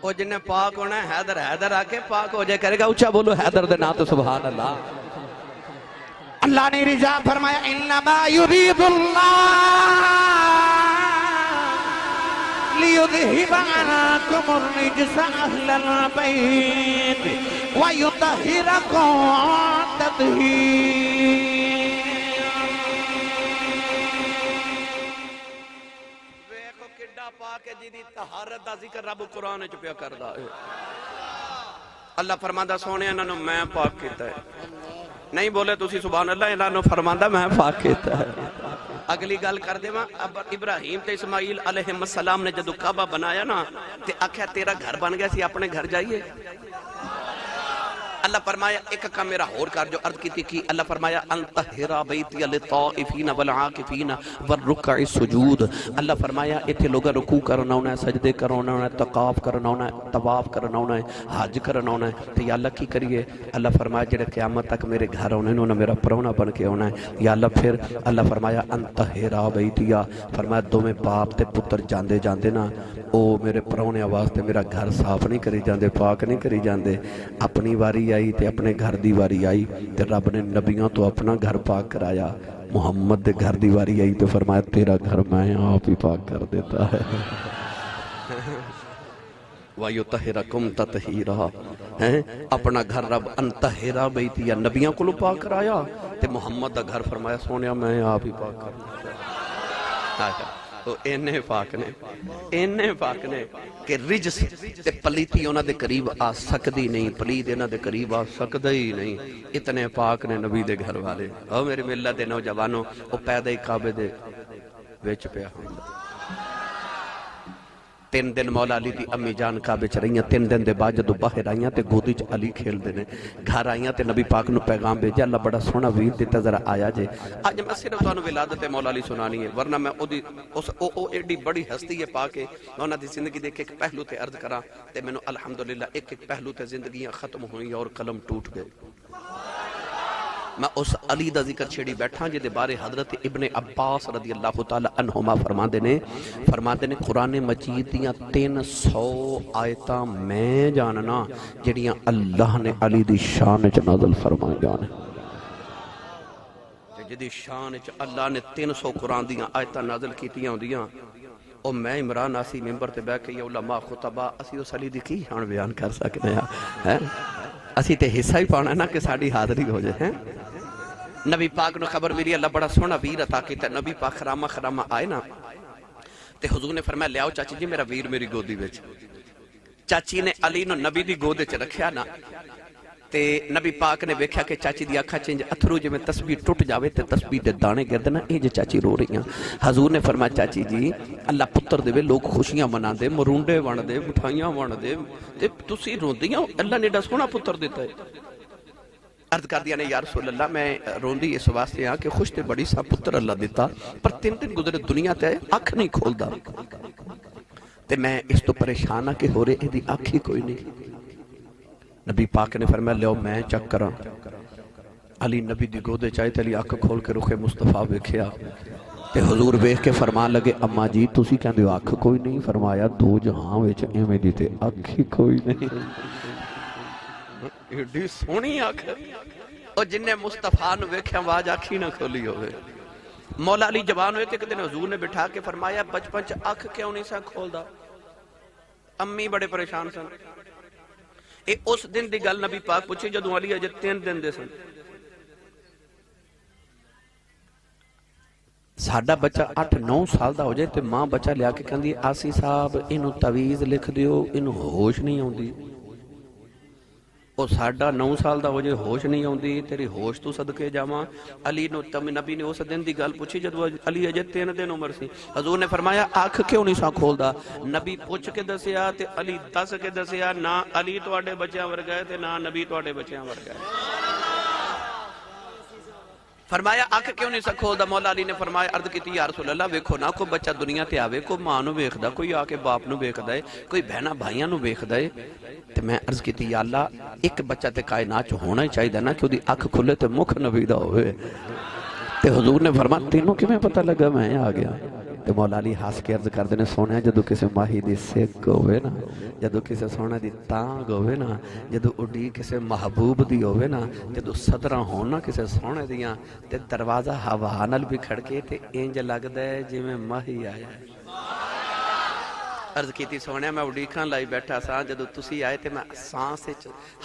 او جنہیں پاک ہونا ہے حیدر حیدر آکے پاک ہو جائے کرے گا اچھا بولو حیدر دے نا تو سبحان اللہ اللہ نے رضا فرمایا انما یرید اللہ لیذہب عنکم الرجس اہل البیت ویطہرکم تطہیرا پاک ہے جیدی طہارت دا ذکر رب قرآن چ پیا کردا ہے اللہ فرماندا سونے انہاں نو میں پاک کیتا ہے نہیں بولے تسی سبحان اللہ انہاں نو فرماندا میں پاک کیتا ہے اگلی گل کر دے ابراہیم تے اسماعیل علیہ السلام نے جدو کعبہ بنایا نا تے آکھیا تیرا گھر بن گیا سی اپنے گھر جائیے اللہ فرمایا ایک کام میرا اور کر جو عرض کی تھی اللہ فرمایا انطہرا بیتی للطائفین والعاکفین والرکع السجود اللہ فرمایا ایتھے لوگا رکوع کرنا ہونا ہے سجدے کرنا ہونا ہے تقاف کرنا ہونا ہے طواف کرنا ہونا ہے حج کرنا ہونا ہے تو یا اللہ کی کریے اللہ فرمایا جڑے قیامت تک میرے گھر ہونے انہوں نے میرا پرونا بن کے ہونا ہے یا اللہ پھر اللہ فرمایا انطہرا بیتی فرمایا دو میں باپ تے پتر جاندے جاندے نا او میرے پرونے آواز تے میرا گھر صاف نہیں کری جاندے پاک نہیں کری جاندے اپنی واری آئی تے اپنے گھر دی واری آئی تے رب نے نبیوں تو اپنا گھر پاک کرایا محمد دے گھر دی واری آئی تو فرمایا تیرا گھر میں آپ ہی پاک کر دیتا ہے وَيُطَهِّرَكُمْ تَطْهِيرًا ہیں اپنا گھر رب انتہرا بیتی یا نبیاں کو پاک کرایا تے محمد دا گھر فرمایا سونیا میں آپ ہی پاک کرنا تو اینے پاک نے کہ رجس تے پلیتی انہاں دے قریب آ سکدی نہیں پلید انہاں دے قریب آ سکدا ہی نہیں اتنے پاک نے نبی دے گھر والے او میرے ملت دے نوجوانوں او پیدا ہی کعبے دے وچ پیا ہوندا 3 دن مولا علی دی امی جان کعبے چ رہیاں 3 دن دے بعد جدو باہر آئیاں تے گودی چ علی کھیل دے نے گھر آئیاں تے نبی پاک نو پیغام بھیجا اللہ بڑا سونا ویر دیتا ذرا آیا جے آج میں صرف تانوں ولادت مولا علی سنانی ہے ورنہ میں او ایڈی بڑی ہستی ہے پاک ہے میں انہاں دی زندگی دے ایک پہلو تے عرض کراں تے مینوں الحمدللہ ایک پہلو تے زندگیاں ختم ہوئیں اور قلم ٹوٹ گئے میں اس علی دا ذکر چھیڑی بیٹھا جے دے بارے حضرت ابن عباس رضی اللہ تعالی عنہما فرماندے نے قرآن مجید دیاں 300 آیتاں میں جاننا جڑیاں اللہ نے علی دی شان وچ نازل فرمائے جانے جدی شان وچ اللہ نے 300 قرآن دیاں آیتاں نازل کیتیاں ہوندیاں او میں عمران آسی ممبر تے بیٹھ کے علماء خطبہ اسی اس علی دی کی شان بیان کر سکتے ہیں اسی تے حصہ ہی پانا نا کہ ساڑی حاضری ہو جائے ہیں نبی پاک نو خبر میری اللہ بڑا سونا ویر عطا کیتا نبی پاک خرامہ آئے نا تے حضور نے فرمایا لے آؤ چاچی جی میرا ویر میری گودی وچ چاچی نے علی نو نبی دی گود وچ رکھیا نا تے نبی پاک نے ویکھیا کہ چاچی دی اکھاں چ اتھرو جویں تسبیح ٹوٹ جاوے تے تسبیح دے دانے گرد نا اے جے چاچی رو رہی ہیں حضور نے فرمایا چاچی جی اللہ پتر دے لوگ خوشیاں مناندے مرونڈے وندے مٹھائیاں وندے تے تسی روندیاں اللہ نے ایڈا سونا پتر دیتا ہے عرض کر دیا نے یا رسول اللہ میں روندی اس واسطے ہاں کہ خوش تے بڑی سا پتر اللہ دیتا پر 3 دن گزرے دنیا تے اکھ نہیں کھولدا تے میں اس تو پریشان ہاں کہ ہو رہے دی اکھ ہی کوئی نہیں نبی پاک نے فرمایا لیو میں چک کراں علی نبی دی گودے چاہے تے علی اکھ کھول کے رخ مصطفیٰ ویکھیا تے حضور ویکھ کے فرمان لگے اما جی تسی کہندے ہو اکھ کوئی نہیں فرمایا 2 جہاں وچ ایویں دی تے اکھ ہی کوئی نہیں ایڈی سونی اکھ او جن نے مصطفیٰ نو ویکھیا واج اکھی نہ کھولی ہوئے مولا علی جوان ہوئے تے کدے حضور نے بٹھا کے فرمایا بچپن چ اکھ کیوں نہیں سا کھولدا امی بڑے پریشان سن اے اس دن دی گل نبی پاک پوچھی جدوں علی اجے 3 دن دے سن ساڈا بچہ 8-9 سال دا ہو جائے تے ماں بچہ لیا کے کہندی آسی صاحب اینو تعویذ لکھ دیو اینو ہوش نہیں ہوندی او ساڈا 9 سال دا ہو جائے ہوش نہیں ہوندی تیری ہوش تو صدقے جاواں علی نو نبی نے اس دن دی گل پوچھی جدوں علی اجے 3 دن عمر سی حضور نے فرمایا آنکھ کیوں نہیں سا کھولدا نبی پوچھ کے دسیا تے علی دس کے دسیا نہ علی تواڈے بچیاں ورگا ہے تے نہ نبی تواڈے بچیاں ورگا ہے فرمایا آنکھ کیوں نہیں سا کھولدا مولا علی نے فرمایا عرض کیتی یا رسول اللہ ویکھو نا کوئی بچہ دنیا تے آوے کوئی ماں نو ویکھدا کوئی آ کے باپ نو ویکھدا ہے کوئی بہنا بھائیاں نو ویکھدا ہے تے میں عرض کیتی یا اللہ ایک بچہ تے کائنات چ ہونا ہی چاہیے نا کہ اودی اکھ کھلے تے مکھ نبی دا ہوئے تے حضور نے فرمایا تینوں کیویں پتہ لگا میں آ گیا تے مولا علی ہس کے عرض کردے نے سونے جدوں کسے ماہی دی سکھ ہوئے نا جدوں کسے سونے دی تانگ ہوئے نا جدوں اڈی کسے محبوب دی ہوئے نا جدوں صدراں ہون نا کسے سونے دیاں تے دروازہ ہوا نال بھی کھڑکے تے انج لگدا ہے جویں ماہی آیا ہے عرض کیتی سونے میں اڈیکھاں لائی بیٹھا سا جدو تسی آئے تے میں سانس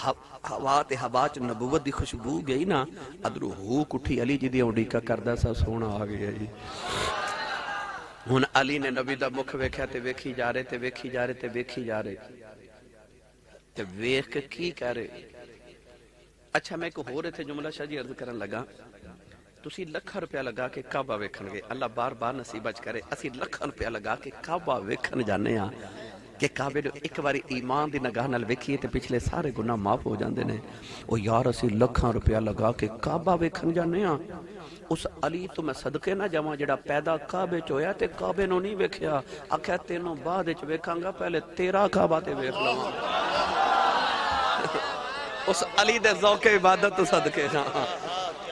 ہوا تے ہوا چ نبوت دی خوشبو گئی نا ادرو ہوک اٹھی علی جی دی اڈیکا کردا سا سونا آ گیا جی ہن علی نے نبی دا مکھ ویکھیا تے ویکھی جا رہے تے ویکھی جا رہے تے ویکھی جا رہے تے ویکھ کے کی کہہ رہے اچھا میں ایک ہو رہے تھے جملہ شاہ جی عرض کرن لگا تسی لکھاں روپیہ لگا کے کعبہ ویکھن گے اللہ بار بار نصیبہ چ کرے اسی لکھاں روپیہ لگا کے کعبہ ویکھن جانے ہاں کہ کعبے نو ایک باری ایمان دی نگاہ نال ویکھیے تے پچھلے سارے گناہ معاف ہو جاندے نے او یار اسی لکھاں روپیہ لگا کے کعبہ ویکھن جانے ہاں اس علی تو میں صدقے نہ جاواں جڑا پیدا کعبے چ ہویا تے کعبے نو نہیں ویکھیا آکھیا تینوں بعد وچ ویکھاں گا پہلے تیرا کعبہ تے ویکھ لواں اس علی دے ذوق عبادت تو صدقے جاں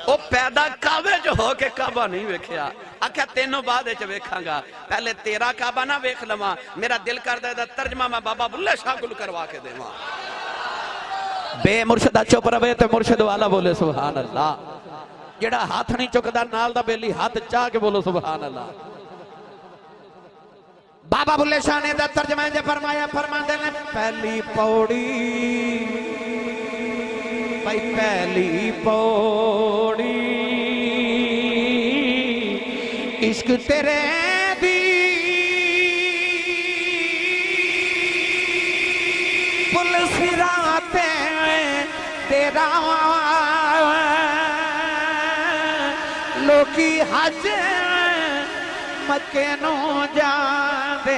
او پیدا کعبے جو ہو کے کعبہ نہیں ویکھیا آکھیا تینوں بعد وچ ویکھاں گا پہلے تیرا کعبہ نہ ویکھ لواں میرا دل کردا ہے ترجمہ میں بابا بلے شاہ گل کروا کے دیواں بے مرشدہ چپ رہے تے مرشد والا بولے سبحان اللہ جڑا ہاتھ نہیں چکدا نال دا بیلی ہاتھ چاہ کے بولو سبحان اللہ بابا بلے شاہ نے دا ترجمہ جے فرمایا فرماندے نے پہلی پوڑی بھائی پہلی پوڑی عشق تیرے دی پل سراتے تیرا لوکی حج مکے نو جا دے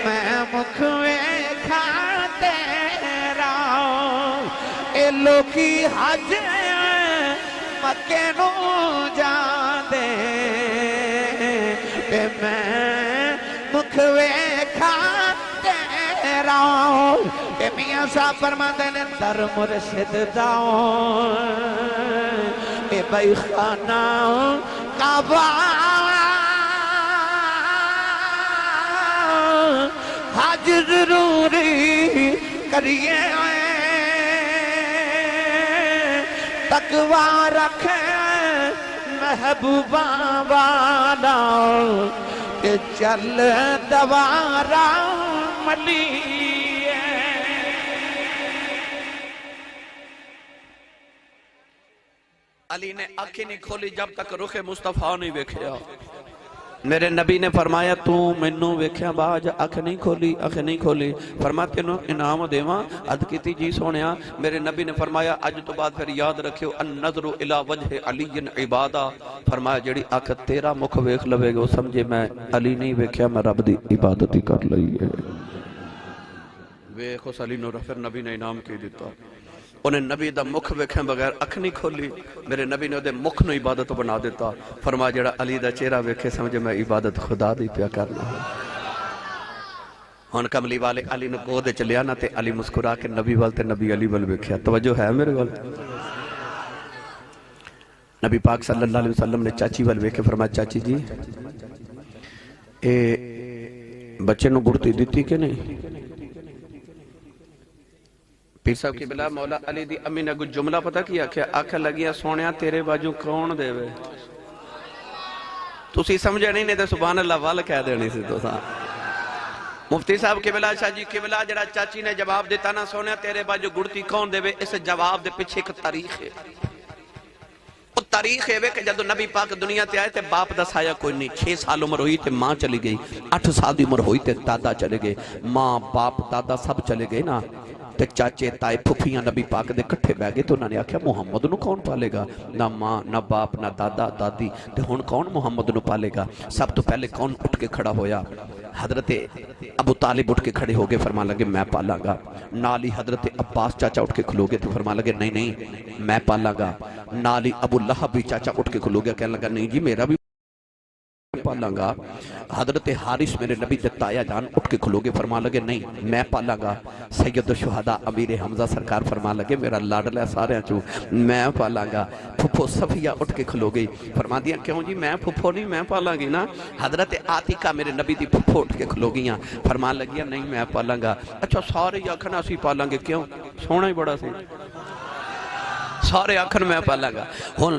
میں مکھوے کھاتے راؤں اے لوکی حج مکے نو جا دے میں مکھوے کھاتے راؤں اے میاں صاحب فرماتے ہیں در مرشد داؤں اے بھائی خانہ کعبہ حج ضروری کریے تقوی رکھے محبوبہ والا کہ چل دوارا ملیے علی نے آنکھیں نہیں کھولی جب تک رخ مصطفیٰ نہیں ویکھیا میرے نبی نے فرمایا تو منو ویکھیا باج اکھ نہیں کھولی فرماتے نو انعام دیواں عد کیتی جی سونیا میرے نبی نے فرمایا اج تو بعد پھر یاد رکھیو النظر الی وجہ علی عبادہ فرمایا جڑی اکھ تیرا مکھ ویکھ لوے گا سمجھے میں علی نہیں ویکھیا میں رب دی عبادت ہی کر لئی ہے ویکھ اس علی نو پھر نبی نے انعام کی دیتا انہیں نبی دا مکھ ویکھیں بغیر اکھ نہیں کھولی میرے نبی نے دے مکھ نو عبادت بنا دیتا فرمایا جڑا علی دا چہرہ ویکھے سمجھے میں عبادت خدا دی پیا کرنا ہن کملی والے علی نو گود وچ لیا نا تے علی مسکرا کے نبی وال تے نبی علی وال ویکھیا توجہ ہے میرے وال نبی پاک صلی اللہ علیہ وسلم نے چاچی وال ویکھے فرمایا چاچی جی اے بچے نو گڑتی دیتی کہ نہیں پیر صاحب کی بلا مولا علی دی امی نے کچھ جملہ پتہ کیا کہ آنکھ لگیا سونیا تیرے باجو کون دے وے تسی سمجھے نہیں تے سبحان اللہ وال کہہ دینی سی تو سا مفتی صاحب کی بلا شاہ جی کی بلا جڑا چاچی نے جواب دیتا نا سونیا تیرے باجو گڑتی کون دے وے اس جواب دے پیچھے ایک تاریخ ہے وہ تاریخ ہے کہ جدو نبی پاک دنیا تے آئے تے باپ دا سایہ کوئی نہیں 6 سال عمر ہوئی تے ماں چلی گئی 8 سال دی عمر ہوئی تے دادا چلے گئے ماں باپ دادا سب چلے گئے نا تے چاچے تائے پھپھیاں نبی پاک دے کٹھے بہ گئے تو انہوں نے آکھیا محمد نو کون پالے گا نہ ماں نہ باپ نہ دادا دادی تے ہن کون محمد نو پالے گا سب تو پہلے کون اٹھ کے کھڑا ہویا حضرت ابو طالب اٹھ کے کھڑے ہو گئے فرما لگے میں پالاں گا نالی حضرت عباس چاچا اٹھ کے کھلو گئے تو فرما لگے نہیں میں پالاں گا نالی ابو لہب بھی چاچا اٹھ کے کھلو گیا کہنے لگا نہیں جی میرا بھی پالاں گا حضرت حارث میرے نبی دتایا جان اٹھ کے کھلو گے فرما لگے نہیں میں پالاں گا سید الشہداء امیر حمزہ سرکار فرما لگے میرا لاڈل ہے سارے چوں میں پالاں گا پھپھو صفیہ اٹھ کے کھلو گئی فرما دیا کیوں جی میں پھپھو نہیں میں پالاں گی نا حضرت عاتقہ میرے نبی دی پھپھو اٹھ کے کھلو گیاں فرما لگیا نہیں میں پالاں گا اچھا سارے آکھنا اسی پالاں گے کیوں سونا ہی بڑا سی سارے آکھن میں پالاں گا ہن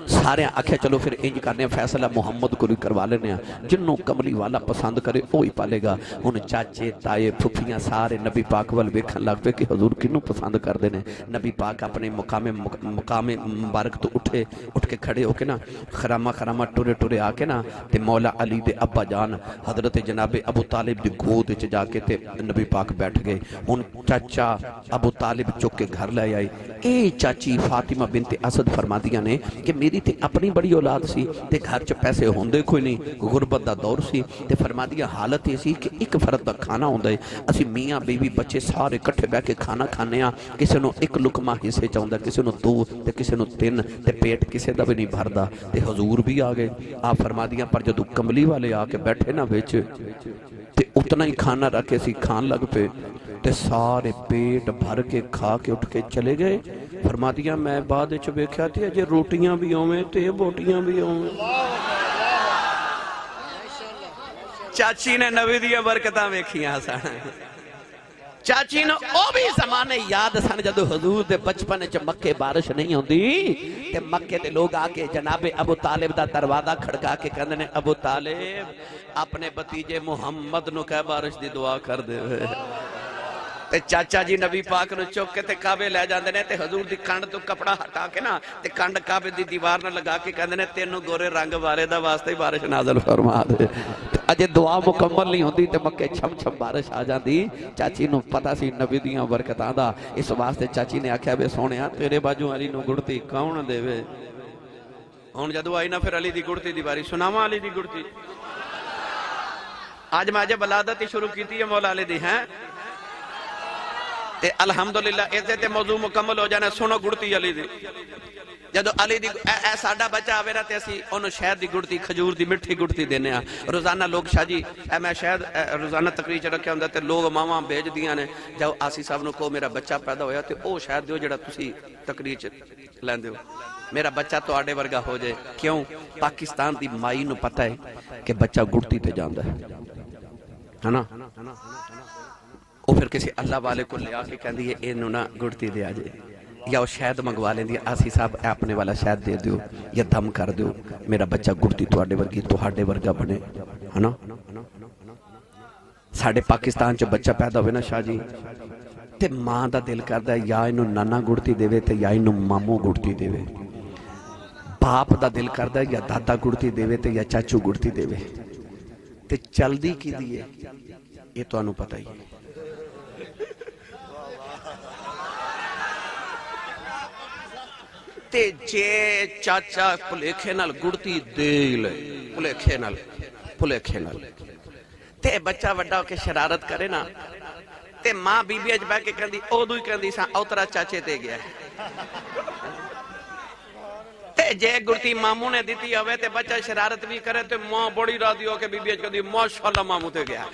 سارے آکھے چلو پھر انج کرنے فیصلہ محمد کو کروا لینے جنوں کملی والا پسند کرے وہی پالے گا ہن چاچے تائے پھپھیاں سارے نبی پاک وال ویکھن لگ پے کہ حضور کنوں پسند کردے نے نبی پاک اپنے مقام مبارک تو اٹھ کے کھڑے ہو کے نا خرامہ ٹورے آ کے نا تے مولا علی دے ابا جان حضرت جناب ابو طالب دی گود وچ جا کے تے نبی پاک بیٹھ گئے ہن چاچا ابو طالب چک کے گھر لے آئی اے چاچی فاطمہ بنت اسد فرما دیا نے کہ میری تے اپنی بڑی اولاد سی تے گھر چ پیسے ہوندے کوئی نہیں غربت دا دور سی تے فرما دیا حالت یہ سی کہ ایک فرد دا کھانا ہوندا ہے اسی میاں بیوی بچے سارے کٹھے بیٹھ کے کھانا کھانے ہاں کسے نو ایک لقمہ حصے چ ہوندا کسے نو 2 تے کسے نو 3 تے پیٹ کسے دا بھی نہیں بھردا تے حضور بھی آ گئے آپ فرما دیا پر جدوں کملی والے آ کے بیٹھے نا وچ تے اتنا ہی کھانا رکھ کے سی کھان لگ پے تے سارے پیٹ بھر کے کھا کے اٹھ کے چلے گئے فرما دیا میں بعد وچ ویکھیا تے اجے روٹیاں بھی ہوویں تے بوٹیاں بھی ہوویں چاچی نے نبی دی برکتاں ویکھیاں سن چاچی نو او بھی زمانے یاد سن جدو حضور دے بچپن چ مکے بارش نہیں ہوندی تے مکے دے لوگ آ کے جناب ابو طالب دا دروازہ کھڑکا کے کہندے نے ابو طالب اپنے بتیجے محمد نو کہ بارش دی دعا کر دے تے چاچا جی نبی پاک نو چوک کے تے کعبے لے جاندے نے تے حضور دی کنڈ تو کپڑا ہٹا کے نا تے کنڈ کعبے دی دیوار نہ لگا کے کہندے نے تینوں گورے رنگ والے دا واسطے ہی بارش نازل فرما دے اجے دعا مکمل نہیں ہوندی تے مکے چھم چھم بارش آ جاندی چاچی نو پتہ سی نبی دیاں برکتاں دا اس واسطے چاچی نے آکھیا بے سونیا تیرے باجو علی نو گڑتی کون دے وے ہن جدوں آئی نا پھر علی دی گڑتی دی باری سناواں علی دی گڑتی آج میں بلادت ہی شروع کیتی ہے مولا علی دی ہیں تے الحمدللہ ایسے تے موضوع مکمل ہو جانا سنو گڑتی علی دی جدو علی دی اے ساڑا بچہ آوے رہتے اسی انہوں شہد دی گڑتی کھجور دی مٹھی گڑتی دینے ہیں روزانہ لوگ شاہ جی اے میں شہد روزانہ تقریر چ رکھے ہوں تے لوگ ماما بھیج دیاں نے جاؤ آسی صاحب نو کو میرا بچہ پیدا ہویا تے او شہد دیو جڑا تسی تقریر چ لین دیو میرا بچہ تو آڑے ورگا ہو جائے کیوں پاکستان دی مائی نو پتہ ہے کہ بچہ گڑتی تے جاندہ ہے نا وہ پھر کسی اللہ والے کو لے آکے کہندی ہے اے نونا گڑتی دے آجے یا وہ شہد منگوا لیں دی آسی صاحب اے اپنے والا شہد دے دیو یا دم کر دیو میرا بچہ گڑتی تو آڑے ورگی تو آڑے ورگا بنے ہے نا ساڑھے پاکستان چو بچہ پیدا ہوئے نا شاہ جی تے ماں دا دل کردہ یا انہوں نانا گڑتی دے وے تے یا انہوں ماموں گڑتی دے وے باپ دا دل کردہ یا دادا گڑتی دے وے تے یا چاچو گڑتی دے وے تے چل دی کی دیئے یہ تو انہوں پتہ ہی تے جے چاچا پلیکھے نال گڑتی دیل پلیکھے نال تے بچہ وڈا ہو کے شرارت کرے نا تے ماں بی بی اج بہ کے کہندی او دوئی کہندی سا اوترا چاچے تے گیا ہے تے جے گڑتی ماموں نے دیتی ہوئے تے بچہ شرارت بھی کرے تے ماں بڑی راضی ہو کے بی بی اج کہندی ماشاءاللہ ماموں تے گیا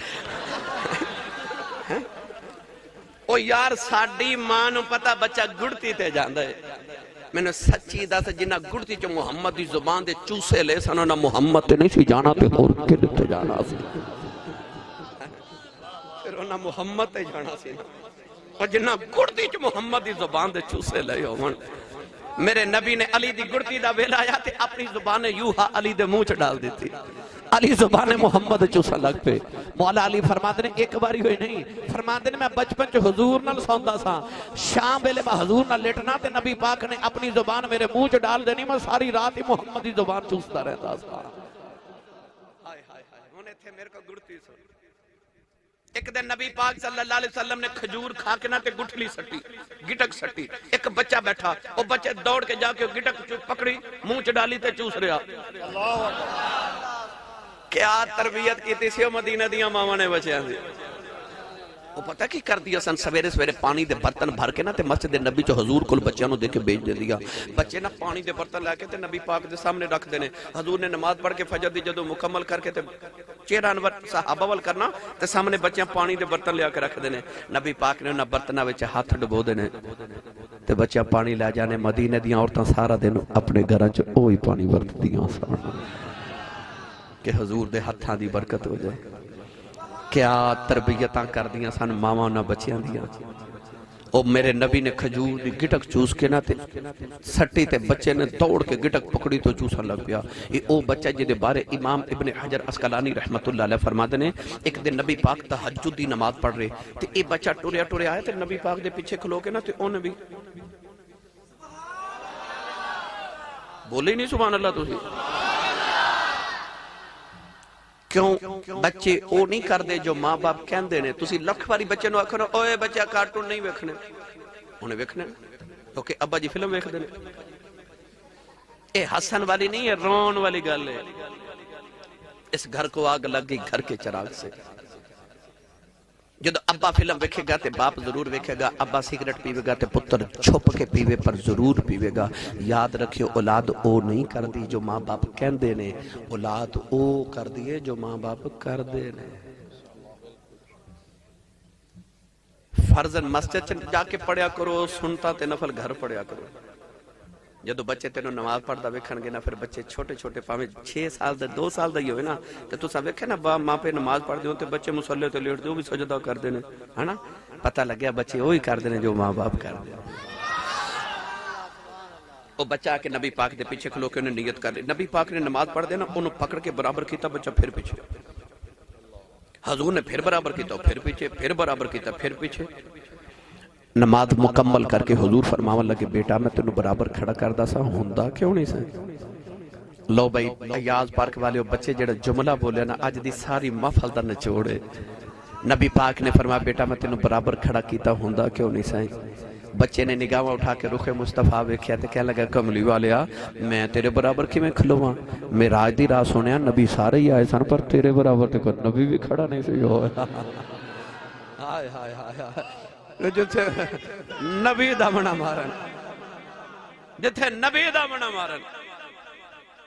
او یار ساڑی ماں نو پتہ بچہ گڑتی تے جاندہ ہے میں نے سچی دس جنہ گڑتی جو محمد دی زبان دے چوسے لے سنو نہ محمد تے نہیں سی جانا تے اور کدھر تے جانا سی پھر انہا محمد تے جانا سی اور جنہ گڑتی جو محمد دی زبان دے چوسے لے ہو میرے نبی نے علی دی گڑتی دا ویلا آیا تے اپنی زبان یوہا علی دے منہ چ ڈال دیتی علی زبان محمد چوسا لگ پہ مولا علی فرماتے نے ایک باری ہوئی نہیں فرماتے نے میں بچپن چ حضور نال سوندا سا شام ویلے میں حضور نال لیٹنا تے نبی پاک نے اپنی زبان میرے منہ چ ڈال دینی میں ساری رات ہی محمد دی زبان چوستا رہتا سا ہائے ہائے ہائے ہونے تھے میرے کو گڑتی سو ایک دن نبی پاک صلی اللہ علیہ وسلم نے کھجور کھا کے نہ تے گٹھلی سٹی گٹک سٹی ایک بچہ بیٹھا وہ بچے دوڑ کے جا کے گٹک پکڑی منہ چ ڈالی تے چوس رہا کیا تربیت کی تھی سیو مدینہ دیاں ماما نے بچے آنگی وہ پتہ کی کر دیا سن سویرے سویرے پانی دے برتن بھر کے نا تے مسجد نبی چو حضور کل بچیاں نو دے کے بیج دے دیا بچے نا پانی دے برتن لے کے تے نبی پاک دے سامنے رکھ دینے حضور نے نماز پڑھ کے فجر دی جدو مکمل کر کے تے چہرہ انور صحابہ وال کرنا تے سامنے بچیاں پانی دے برتن لے کے رکھ دینے نبی پاک نے انہاں برتنہ وچ ہاتھ ڈبو دینے تے بچیاں پانی لے جانے مدینے دیاں عورتاں سارا دن اپنے گھراں چ اوہی پانی ورت دیاں سارا کہ حضور دے ہتھاں دی برکت ہو جائے کیا تربیتاں کر دیاں سن ماما نہ بچیاں دیاں او میرے نبی نے کھجور دی گٹک چوس کے نہ تے سٹی تے بچے نے دوڑ کے گٹک پکڑی تو چوسا لگ پیا یہ او بچہ جدے بارے امام ابن حجر اسقلانی رحمت اللہ علیہ فرما دینے ایک دن نبی پاک تہجد دی نماز پڑھ رہے تے اے بچہ ٹوریا ٹوریا آئے تے نبی پاک دے پیچھے کھلو کے نہ تے اونے بھی بولے نہیں سبحان اللہ تو ہی کیوں بچے او نہیں کر دے جو ماں باپ کہن دینے تسی لکھ باری بچے نو آکھنا اوے بچہ کارٹون نہیں ویکھنے انہیں ویکھنے کیونکہ ابا جی فلم ویکھ دینے اے حسن والی نہیں ہے رون والی گل ہے اس گھر کو آگ لگ گئی گھر کے چراغ سے جدو ابا فلم ویکھے گا تے باپ ضرور ویکھے گا ابا سگریٹ پیوے گا تے پتر چھپ کے پیوے پر ضرور پیوے گا یاد رکھیو اولاد او نہیں کر دی جو ماں باپ کہن دینے اولاد او کر دیے جو ماں باپ کر دینے فرضاً مسجد جا کے پڑھیا کرو سنتا تے نفل گھر پڑھیا کرو جدو بچے تینوں نماز پڑھدا ویکھن گے نا پھر بچے چھوٹے چھوٹے پاویں 6 سال دا 2 سال دا ہی ہوئے نا تے تساں ویکھے نا باپ ماں پہ نماز پڑھ دیو تے بچے مصلی تے لیٹ دیو بھی سجدہ کر دینے ہے نا پتہ لگیا بچے وہی کر دینے جو ماں باپ کر دے وہ بچہ آ کے نبی پاک دے پیچھے کھلو کے انہیں نیت کر لی نبی پاک نے نماز پڑھ دینا انہوں پکڑ کے برابر کیتا بچہ پھر پیچھے حضور نے پھر برابر کیتا پھر پیچھے پھر برابر کیتا پھر پیچھے نماز مکمل کر کے حضور فرماون لگے بیٹا میں تینوں برابر کھڑا کردا سا ہوندا کیوں نہیں سا لو بھائی ایاز پارک والے بچے جڑا جملہ بولے نا اج دی ساری محفل دا نچوڑے نبی پاک نے فرمایا بیٹا میں تینوں برابر کھڑا کیتا ہوندا کیوں نہیں سا بچے نے نگاہ اٹھا کے رخ مصطفیٰ ویکھیا تے کہنے لگا کملی والیا میں تیرے برابر کی میں کھلواں معراج دی رات سنیا نبی سارے ہی آئے سن پر تیرے برابر تے کوئی نبی بھی کھڑا نہیں سی ہویا ہائے ہائے ہائے جتھے نبی دا منہ مارن جتھے نبی دا منہ مارن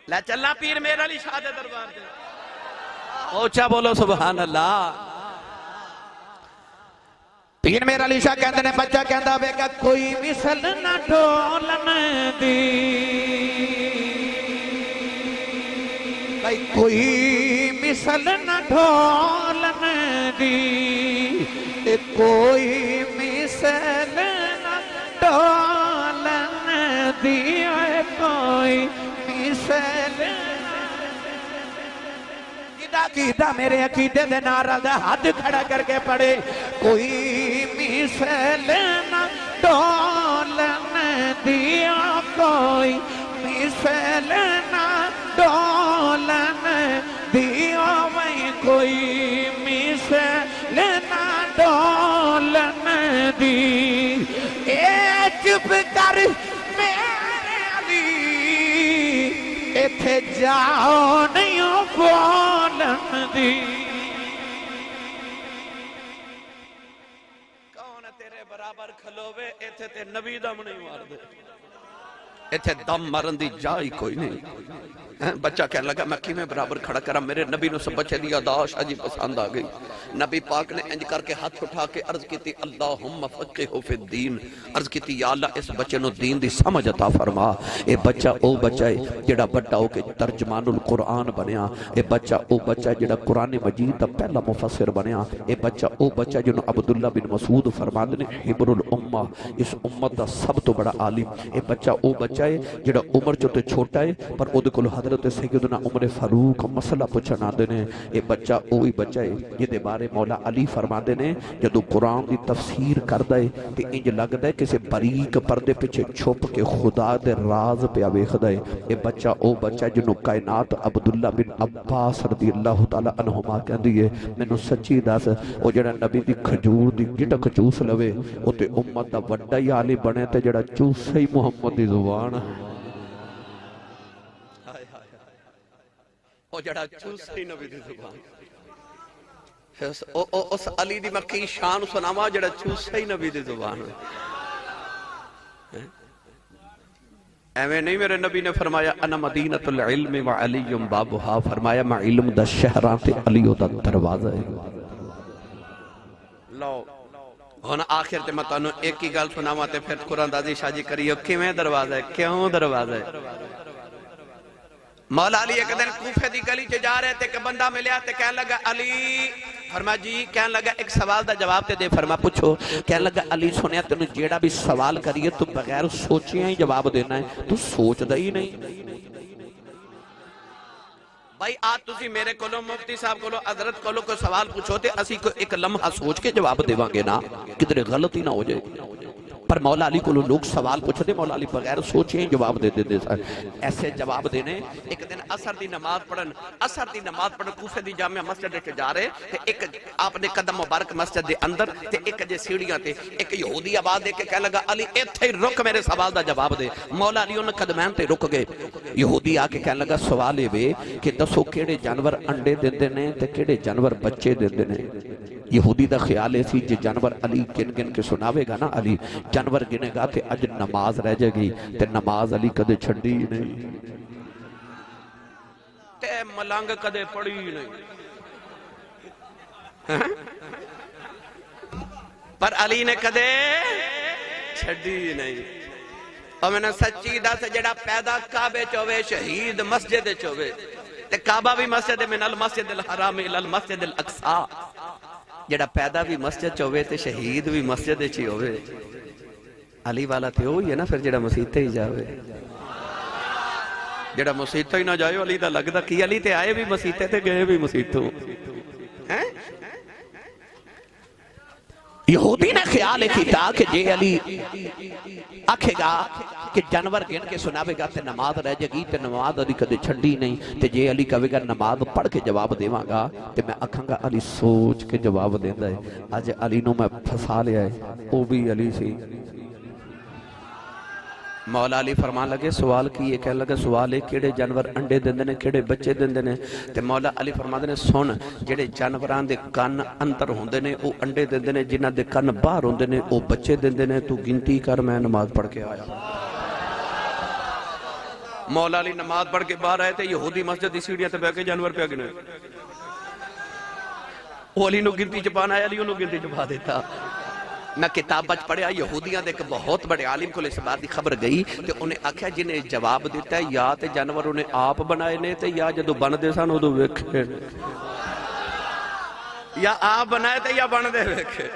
لے چلنا پیر میرا علی شاہ دے دربار دے اونچا بولو سبحان اللہ پیر میرا علی شاہ کہندے نے بچہ کہندا بیگا کوئی مثل نہ ڈولن دی بھائی کوئی مثل نہ ڈولن دی کوئی مثل نہ ڈولن دی کوئی مثل کیدا میرے عقیدے دے نعرہ دا ہاتھ کھڑا کر کے پڑھے کوئی مثل نہ ڈولن دیا کوئی مثل نہ ڈولن دیا وہی کوئی مثل نہ ڈولن دی اے چپ کر میرے علی ایتھے جاؤ نہیں بولن دی کون تیرے برابر کھلووے ایتھے تے نبی دم نہیں مار دے ایتھے دم مرن دی جائی کوئی نہیں بچہ کہنے لگا میں کی میں برابر کھڑا کرا میرے نبی نے سب بچے دیا داش آجی پسند آگئی نبی پاک نے انج کر کے ہاتھ اٹھا کے عرض کی تھی اللہم فقہو فی الدین عرض کی تھی یا اللہ اس بچے نو دین دی سمجھ عطا فرما اے بچہ او بچہ ہے جڑا بڑا ہو کے ترجمان القرآن بنیا اے بچہ او بچہ جڑا قرآن مجید دا پہلا مفسر بنیا اے بچہ او بچہ جنہوں عبداللہ بن مسعود فرماد نے حبر الامہ اس امت دا سب تو بڑا عالم اے بچہ او بچہ ہے جڑا عمر جو تے چھوٹا ہے پر او دے کل حضرت سیدنا عمر فاروق مسئلہ پوچھنا دینے اے بچہ اوہی بچہ ہے یہ دے بارے مولا علی فرما دینے جدو قرآن دی تفسیر کر دائے تے انج لگ دائے کسے باریک پردے پیچھے چھپ کے خدا دے راز پہ آویخ دائے اے بچہ او بچہ جنہوں کائنات عبداللہ بن عباس رضی اللہ تعالیٰ عنہما کہہ دیئے میں نو سچی داس او جڑا نبی دی کھجور دی گٹک چوس لوے او تے امت دا وڈا ہی عالی بنے تے جڑا چوس ہی محمد دی زبان او جڑا چوس ہی نبی دی زبان اس علی دی مکی شان سناما جڑا چوس ہی نبی دی زبان ایویں نہیں میرے نبی نے فرمایا انا مدینۃ العلم و علی بابھا فرمایا میں علم دا شہراں تے علی دا دروازہ ہے لو ہونا آخر تے میں تانوں ایک ہی گل سناواں تے پھر قرآن دازی شاہ جی کریو کیویں دروازہ ہے کیوں دروازہ ہے مولا علی ایک دن کوفے دی گلی چ جا رہے تھے کہ بندہ ملیا تے کہنے لگا علی فرما جی کہنے لگا ایک سوال دا جواب تے دے فرما پوچھو کہنے لگا علی سنیا تینوں جیڑا بھی سوال کریے تو بغیر سوچیاں ہی جواب دینا ہے تو سوچ دا ہی نہیں بھائی آج تسی میرے کولو مفتی صاحب کولو حضرت کولو کوئی سوال پوچھو تے اسی کو ایک لمحہ سوچ کے جواب دیواں گے نا کدھر غلطی نہ ہو جائے پر مولا علی کو لوگ سوال پوچھ دے مولا علی بغیر سوچیں جواب دے دے ایسے جواب دینے ایک دن عصر دی نماز پڑھن کوفے دی جامع مسجد کے جا رہے تے ایک آپ نے قدم مبارک مسجد دے اندر تے ایک جے سیڑیاں تے ایک یہودی آواز دے کے کہنے لگا علی ایتھے رک میرے سوال دا جواب دے مولا علی انہوں قدمین تے رک گئے یہودی آ کے کہنے لگا سوال وے کہ دسو کیڑے جانور انڈے دیندے نے تے کیڑے جانور بچے دیندے نے یہودی دا خیال ہے سی جے جانور علی گن گن کے سناوے گا نا علی جانور گنے گا تے اج نماز رہ جائے گی تے نماز علی کدے چھڑی نہیں تے ملانگ کدے پڑی نہیں پر علی نے کدے چھڑی نہیں اور میں نے سچی دس جڑا پیدا کعبے چوے شہید مسجد چوے تے کعبہ بھی مسجد من المسجد الحرام الى المسجد الاقصی جڑا پیدا بھی مسجد چوے تے شہید بھی مسجد چی ہوئے علی والا تے ہوئی ہے نا پھر جڑا مسیطے ہی جاوے جڑا مسیطہ ہی نہ جائے علی دا لگدا کی علی تے آئے بھی مسیطے تے گئے بھی مسیطوں یہودی نے خیال کیتا کہ جے علی آکھے گا کہ جانور گن کے سناوے گا تے نماز رہ جگی تے نماز علی کدے چھڑی نہیں تے جے علی کہے گا نماز پڑھ کے جواب دیواں گا تے میں آکھاں گا علی سوچ کے جواب دیندا ہے اج علی نو میں پھسا لیا ہے او بھی علی سی مولا علی فرمان لگے سوال کی یہ کہہ لگے سوال ہے کیڑے جانور انڈے دیندے نے کیڑے بچے دیندے نے تے مولا علی فرماندے نے سن جڑے جانوراں دے کان اندر ہوندے نے او انڈے دیندے نے جنہاں دے کان باہر ہوندے نے او بچے دیندے نے تو گنتی کر میں نماز پڑھ کے آیا مولا علی نماز پڑھ کے باہر آئے تے یہودی مسجد دی سیڑھیاں تے بیٹھ کے جانور پہ گنے او علی نو گنتی چپانا ہے علی نو گنتی چپا دیتا میں کتاب بچ پڑھیا یہودیاں دے ایک بہت بڑے عالم کو اس بات دی خبر گئی تے انہیں آکھیا جنہیں جواب دیتا ہے یا تے جانور انہیں آپ بنائے نے تے یا جدو بن دے سان ادو ویکھے یا آپ بنائے تے یا بن دے ویکھے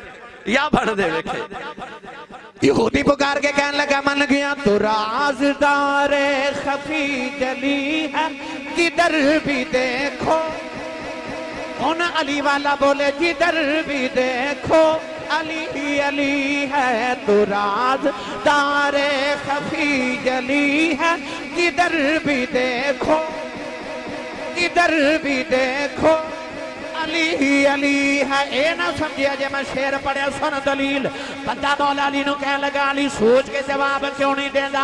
یا بن دے ویکھے یہودی پکار کے کہنے لگا من گیا تو رازدار خفی جلی ہے جدھر بھی دیکھو ان علی والا بولے جدھر بھی دیکھو علی علی ہے تو رازدار خفی جلی ہے جدھر بھی دیکھو جدھر بھی دیکھو علی علی ہے اے نہ سمجھیا جے میں شعر پڑھیا سن دلیل بندہ مولا علی نو کہنے لگا علی سوچ کے جواب کیوں نہیں دیندا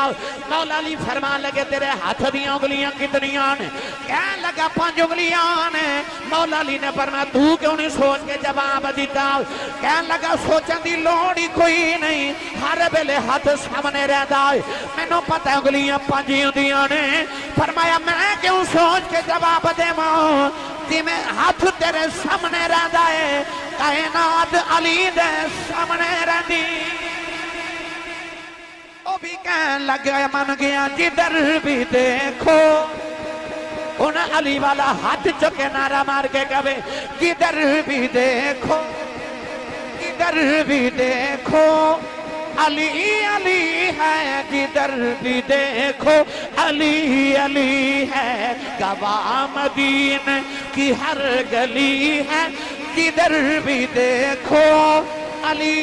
مولا علی فرمان لگے تیرے ہاتھ دیاں انگلیاں کتنیاں نے کہنے لگا 5 انگلیاں نے مولا علی نے فرمایا تو کیوں نہیں سوچ کے جواب دیتا کہنے لگا سوچن دی لوڑ ہی کوئی نہیں ہر ویلے ہاتھ سامنے رہدا ہے مینوں پتہ انگلیاں 5 ہوندیاں نے فرمایا میں کیوں سوچ کے جواب دیواں جی میں ہاتھ تیرے سامنے رہدا ہے کائنات علی دے سامنے رہدی او بھی کہن لگا من گیا جدھر بھی دیکھو ان علی والا ہاتھ چکے نعرہ مار کے کہے جدھر بھی دیکھو جدھر بھی دیکھو علی علی ہے جدھر بھی دیکھو علی علی ہے گواہ مدینہ کی ہر گلی ہے جدھر بھی دیکھو علی